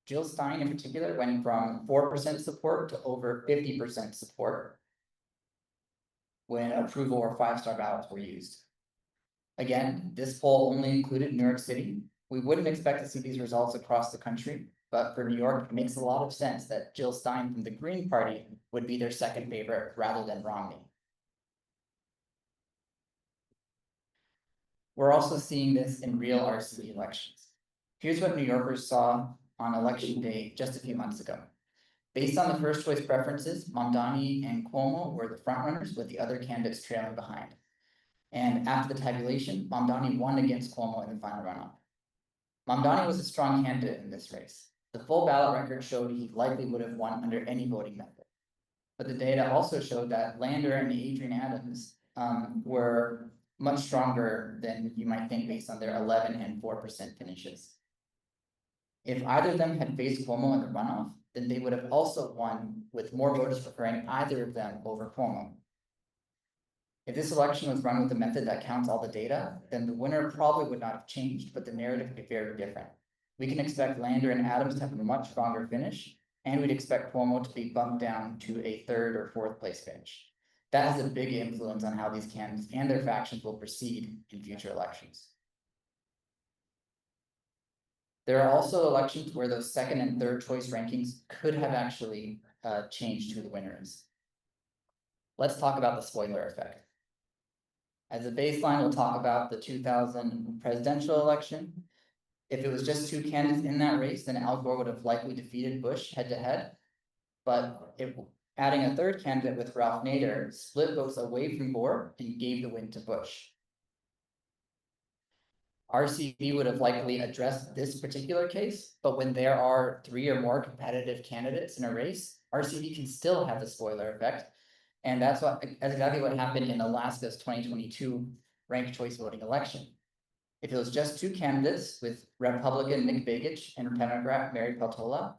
Jill Stein in particular went from 4% support to over 50% support when approval or 5-star ballots were used. Again, this poll only included New York City. We wouldn't expect to see these results across the country, but for New York, it makes a lot of sense that Jill Stein from the Green Party would be their second favorite rather than Romney. We're also seeing this in real RCV elections. Here's what New Yorkers saw on election day just a few months ago. Based on the first choice preferences, Mamdani and Cuomo were the frontrunners with the other candidates trailing behind. And after the tabulation, Mamdani won against Cuomo in the final runoff. Mamdani was a strong candidate in this race. The full ballot record showed he likely would have won under any voting method. But the data also showed that Lander and Adrienne Adams were much stronger than you might think based on their 11% and 4% finishes. If either of them had faced Cuomo in the runoff, then they would have also won with more voters preferring either of them over Cuomo. If this election was run with a method that counts all the data, then the winner probably would not have changed, but the narrative would be very different. We can expect Lander and Adams to have a much stronger finish, And we'd expect Cuomo to be bumped down to a third or fourth place finish. That has a big influence on how these candidates and their factions will proceed in future elections. There are also elections where those second and third choice rankings could have actually changed who the winner is. Let's talk about the spoiler effect. As a baseline, we'll talk about the 2000 presidential election. If it was just two candidates in that race, then Al Gore would have likely defeated Bush head to head. But adding a third candidate with Ralph Nader split votes away from Gore and gave the win to Bush. RCV would have likely addressed this particular case, but when there are 3 or more competitive candidates in a race, RCV can still have the spoiler effect. And that's exactly what happened in Alaska's 2022 ranked choice voting election. If it was just 2 candidates with Republican Nick Begich and Democrat Mary Peltola,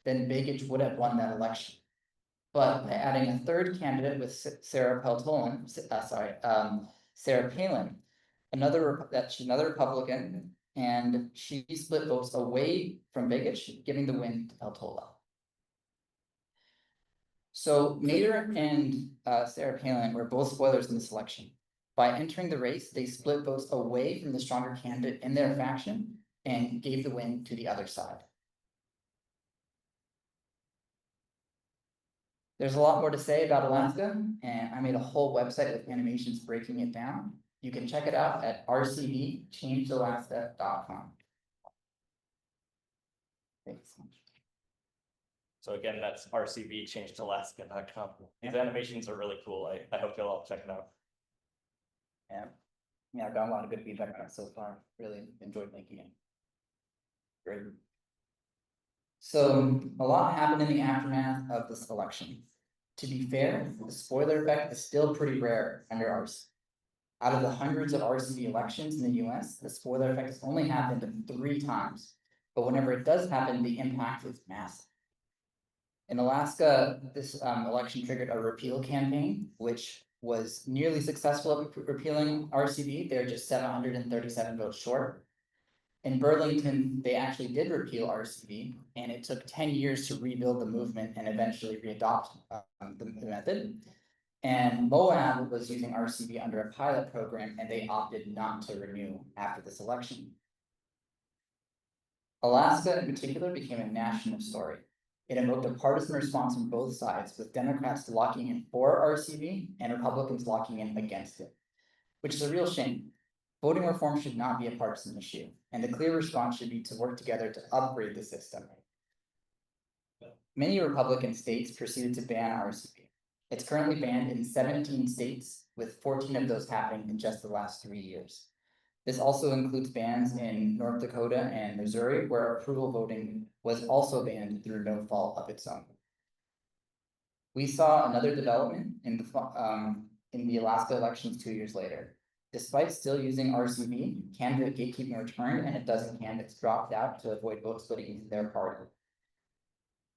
then Begich would have won that election. But by adding a third candidate with Sarah Palin, she's another Republican, and she split votes away from Begich, giving the win to Peltola. So Nader and Sarah Palin were both spoilers in this election. By entering the race, they split votes away from the stronger candidate in their faction and gave the win to the other side. There's a lot more to say about Alaska, and I made a whole website with animations breaking it down. You can check it out at rcvchangealaska.com. Thanks.
So again, that's rcvchangealaska.com. These animations are really cool. I hope you'll all check it out.
Yeah, I've got a lot of good feedback on it so far. Really enjoyed making it. Great. So a lot happened in the aftermath of this election. To be fair, the spoiler effect is still pretty rare under RCV. Out of the hundreds of RCV elections in the US, the spoiler effect has only happened 3 times. But whenever it does happen, the impact is massive. In Alaska, this election triggered a repeal campaign, which was nearly successful at repealing RCV. They're just 737 votes short. In Burlington, they actually did repeal RCV, and it took 10 years to rebuild the movement and eventually readopt the method. And Moab was using RCV under a pilot program, and they opted not to renew after this election. Alaska in particular became a national story. It evoked a partisan response from both sides, with Democrats locking in for RCV and Republicans locking in against it, which is a real shame. Voting reform should not be a partisan issue, and the clear response should be to work together to upgrade the system. Many Republican states proceeded to ban RCV. It's currently banned in 17 states, with 14 of those happening in just the last 3 years. This also includes bans in North Dakota and Missouri, where approval voting was also banned through no fault of its own. We saw another development in the Alaska elections 2 years later. Despite still using RCV, candidate gatekeeping returned, and a dozen candidates dropped out to avoid vote splitting into their party.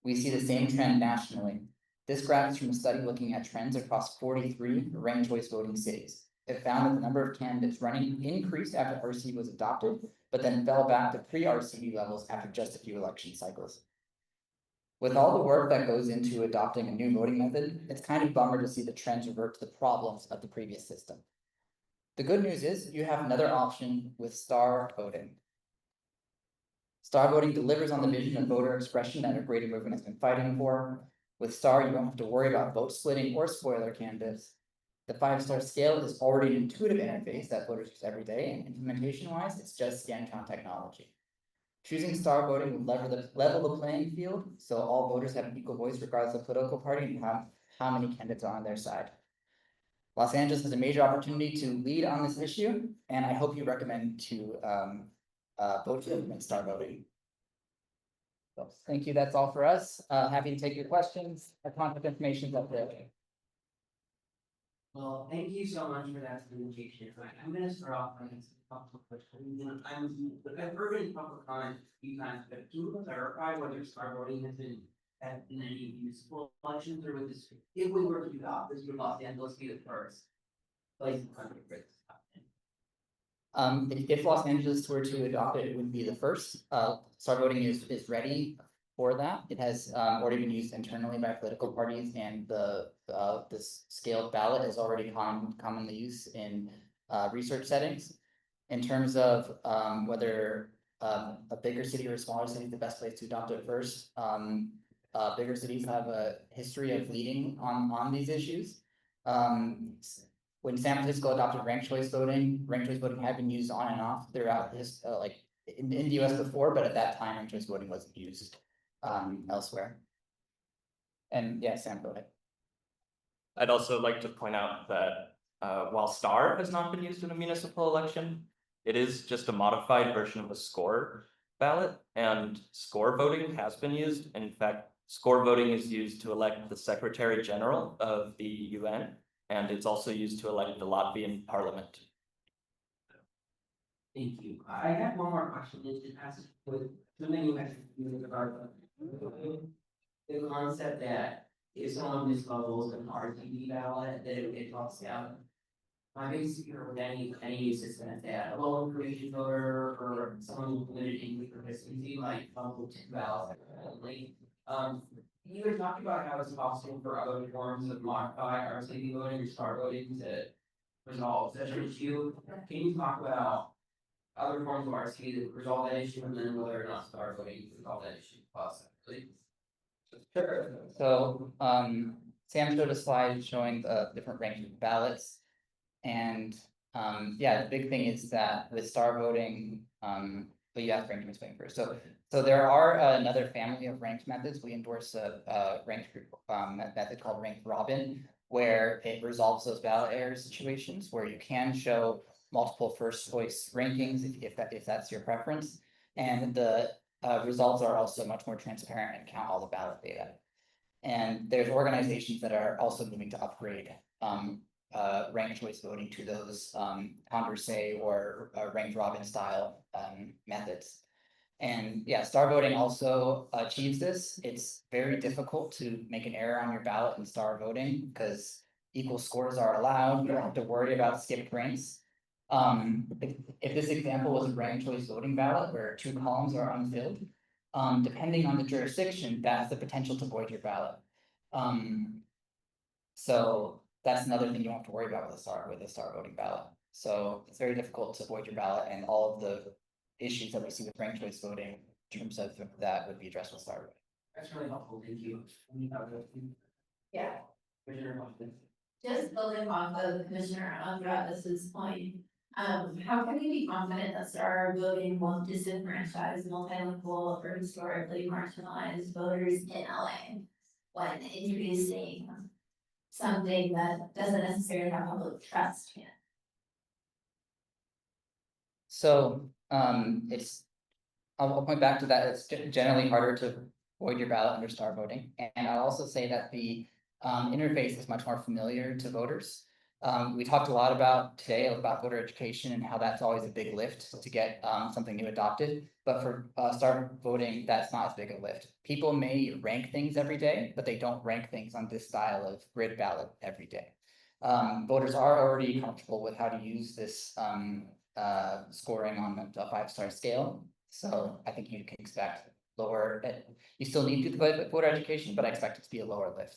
We see the same trend nationally. This graph is from a study looking at trends across 43 ranked choice voting cities. It found that the number of candidates running increased after RCV was adopted, but then fell back to pre-RCV levels after just a few election cycles. With all the work that goes into adopting a new voting method, it's kind of a bummer to see the trends revert to the problems of the previous system. The good news is you have another option with star voting. Star voting delivers on the vision of voter expression that our greater movement has been fighting for. With star, you don't have to worry about vote splitting or spoiler candidates. The 5-star scale is already an intuitive interface that voters use every day, and implementation-wise, it's just Scantron technology. Choosing star voting would level the playing field, so all voters have an equal voice regardless of political party and how many candidates are on their side. Los Angeles has a major opportunity to lead on this issue, and I hope you recommend to vote to implement star voting. So, thank you, that's all for us. Happy to take your questions. Our contact information is up there.
Well, thank you so much for that presentation. I'm gonna start off by asking a couple of questions. I've heard in public comment a few times, but can you clarify whether star voting has been in any useful elections, or would this, if we were to adopt this, would Los Angeles be the first place in the country for this to happen?
If Los Angeles were to adopt it, it would be the first. Star voting is ready for that. It has already been used internally by political parties, and this scaled ballot is already commonly used in research settings. In terms of whether a bigger city or a smaller city is the best place to adopt it first, bigger cities have a history of leading on these issues. When San Francisco adopted ranked choice voting had been used on and off throughout this, in the US before, but at that time, ranked choice voting wasn't used elsewhere. And yeah, Sam, go ahead.
I'd also like to point out that while STAR has not been used in a municipal election, it is just a modified version of a score ballot, and score voting has been used. And in fact, score voting is used to elect the Secretary General of the UN, and it's also used to elect the Latvian Parliament.
Thank you. I have one more question. It has to do with something you mentioned with regard to the concept that if someone misvotes an RTD ballot, that it drops down. My biggest fear with any new system is that a low information voter or someone with limited English proficiency might fumble two ballots accidentally. You had talked about how it's possible for other forms of modified RTD voting or STAR voting to resolve such an issue. Can you talk about other forms of RTD that resolve that issue, and then whether or not STAR voting resolve that issue possibly?
Sure. So Sam showed a slide showing the different range of ballots. And yeah, the big thing is that with STAR voting, but you have ranked choice voting first. So there are another family of ranked methods. We endorse a ranked method called ranked robin, where it resolves those ballot error situations where you can show multiple first choice rankings if that's your preference. And the results are also much more transparent and count all the ballot data. And there's organizations that are also moving to upgrade ranked choice voting to those Condorcet or ranked robin style methods. And yeah, STAR voting also achieves this. It's very difficult to make an error on your ballot in STAR voting because equal scores are allowed. You don't have to worry about skipped ranks. If this example was a ranked choice voting ballot where 2 columns are unfilled, depending on the jurisdiction, that has the potential to void your ballot. So that's another thing you don't have to worry about with a STAR voting ballot. So it's very difficult to void your ballot, and all of the issues that we see with ranked choice voting in terms of that would be addressed with STAR voting.
That's really helpful. Thank you.
Yeah.
Commissioner Hopkins.
Just building off of Commissioner Andreas's point, how can we be confident that STAR voting won't disenfranchise multilingual or historically marginalized voters in LA when introducing something that doesn't necessarily have public trust in it?
So I'll point back to that. It's generally harder to void your ballot under STAR voting, and I'll also say that the interface is much more familiar to voters. We talked a lot today about voter education and how that's always a big lift to get something new adopted. But for STAR voting, that's not as big a lift. People may rank things every day, but they don't rank things on this style of grid ballot every day. Voters are already comfortable with how to use this scoring on a 5-star scale. So I think you can expect lower, you still need to do the voter education, but I expect it to be a lower lift.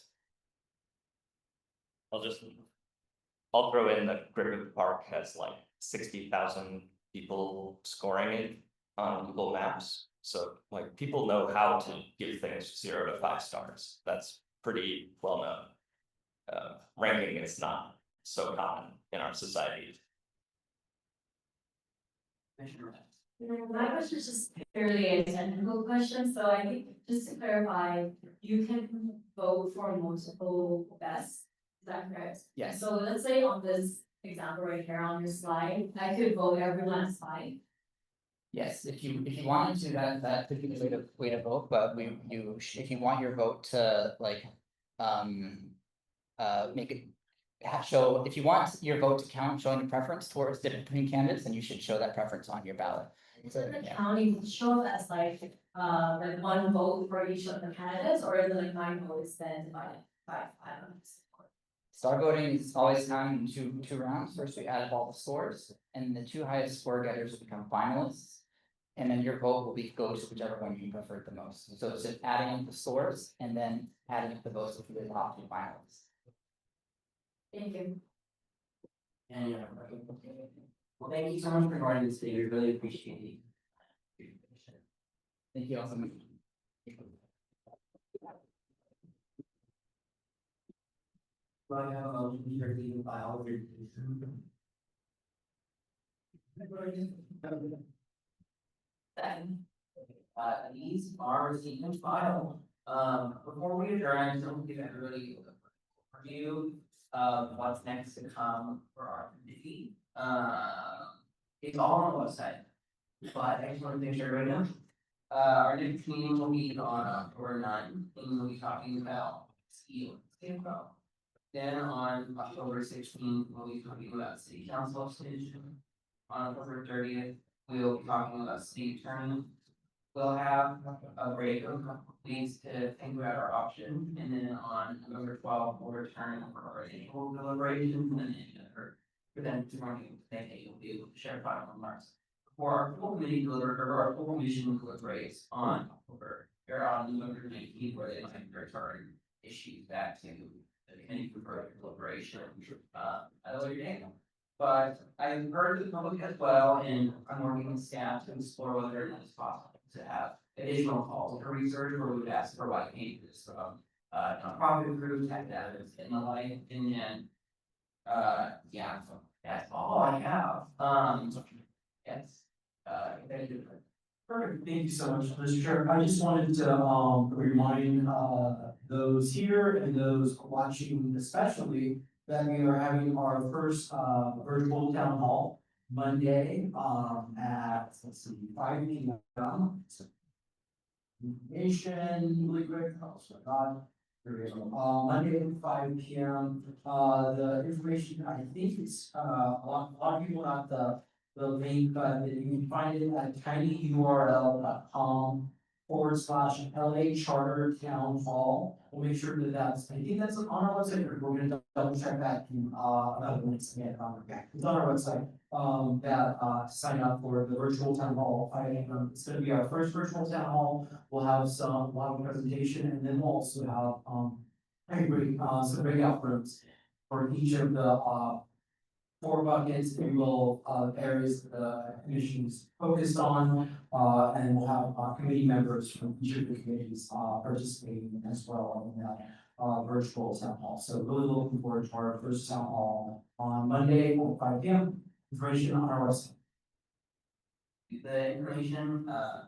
I'll throw in that Griffith Park has like 60,000 people scoring it on Google Maps. So like people know how to give things 0 to 5 stars. That's pretty well known. Ranking is not so common in our society.
My question is just purely a technical question, so I think just to clarify, you can vote for multiple bests, is that correct?
Yes.
So let's say on this example right here on your slide, I could vote everyone as 5.
Yes, if you wanted to, that could be the way to vote, but if you want your vote to like make it show, if you want your vote to count showing a preference towards different candidates, then you should show that preference on your ballot.
So the county show up as like one vote for each of the candidates, or is it like 9 votes then divided by 5?
STAR voting is always counted in two rounds. First, we add up all the scores, and the 2 highest score getters will become finalists. And then your vote will be go to whichever one you prefer the most. So it's just adding up the scores and then adding up the votes if you adopt the finalists.
Thank you.
And yeah, well, thank you so much for joining us today. We really appreciate it.
Thank you all so much.
Do I have a motion to review file of these are received and filed. Before we adjourn, I just want to give everybody a review of what's next to come for our committee. It's all on the website, but I just want to make sure everybody knows. Our next meeting will be on October 9th, and we'll be talking about CEO and CFO. Then on October 16th, we'll be talking about city council extension. On October 30th, we'll be talking about city attorney. We'll have a break of a couple of weeks to think about our options, and then on November 12th, we'll return for our annual deliberations, and then tomorrow, you'll be able to share final remarks. For our full committee our full commission deliberates on November 19th, where they might return issues back to the committee for further deliberation, at a later date. But I've heard the public as well, and I'm working with staff to explore whether or not it's possible to have additional calls for research, where we would ask for white papers from nonprofit groups, academics, and the like, and then yeah, so that's all I have. Yes. Thank you.
Perfect, thank you so much, Mr. Chair. I just wanted to remind those here and those watching especially that we are having our first virtual town hall Monday at, let's see, 5 p.m. Information, really quick, oh, sorry, God. There we go. Monday at 5 p.m. The information, I think it's a lot of people got the link, but you can find it at tinyurl.com/LA Charter Town Hall. We'll make sure that that's, I think that's on our website, or we're gonna double check that in another links again. It's on our website, to sign up for the virtual town hall. It's gonna be our first virtual town hall. We'll have a lot of presentation, and then we'll also have everybody, some breakout rooms for each of the 4 buckets, if you will, areas that the commission is focused on. And we'll have committee members from each of the committees participating as well in that virtual town hall. So really looking forward to our first town hall on Monday at 5 p.m. Information on our website.
The information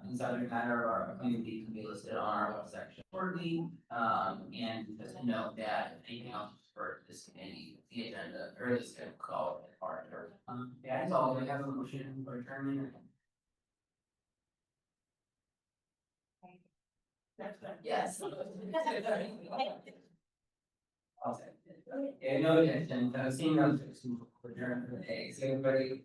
in subject matter of our community can be listed on our website shortly. And just to note that if anything else for this committee, the agenda or this call it part or yeah, that's all. We have a motion for adjournment. Yes. Yeah, no attention. I've seen those for adjournment for the day. So everybody.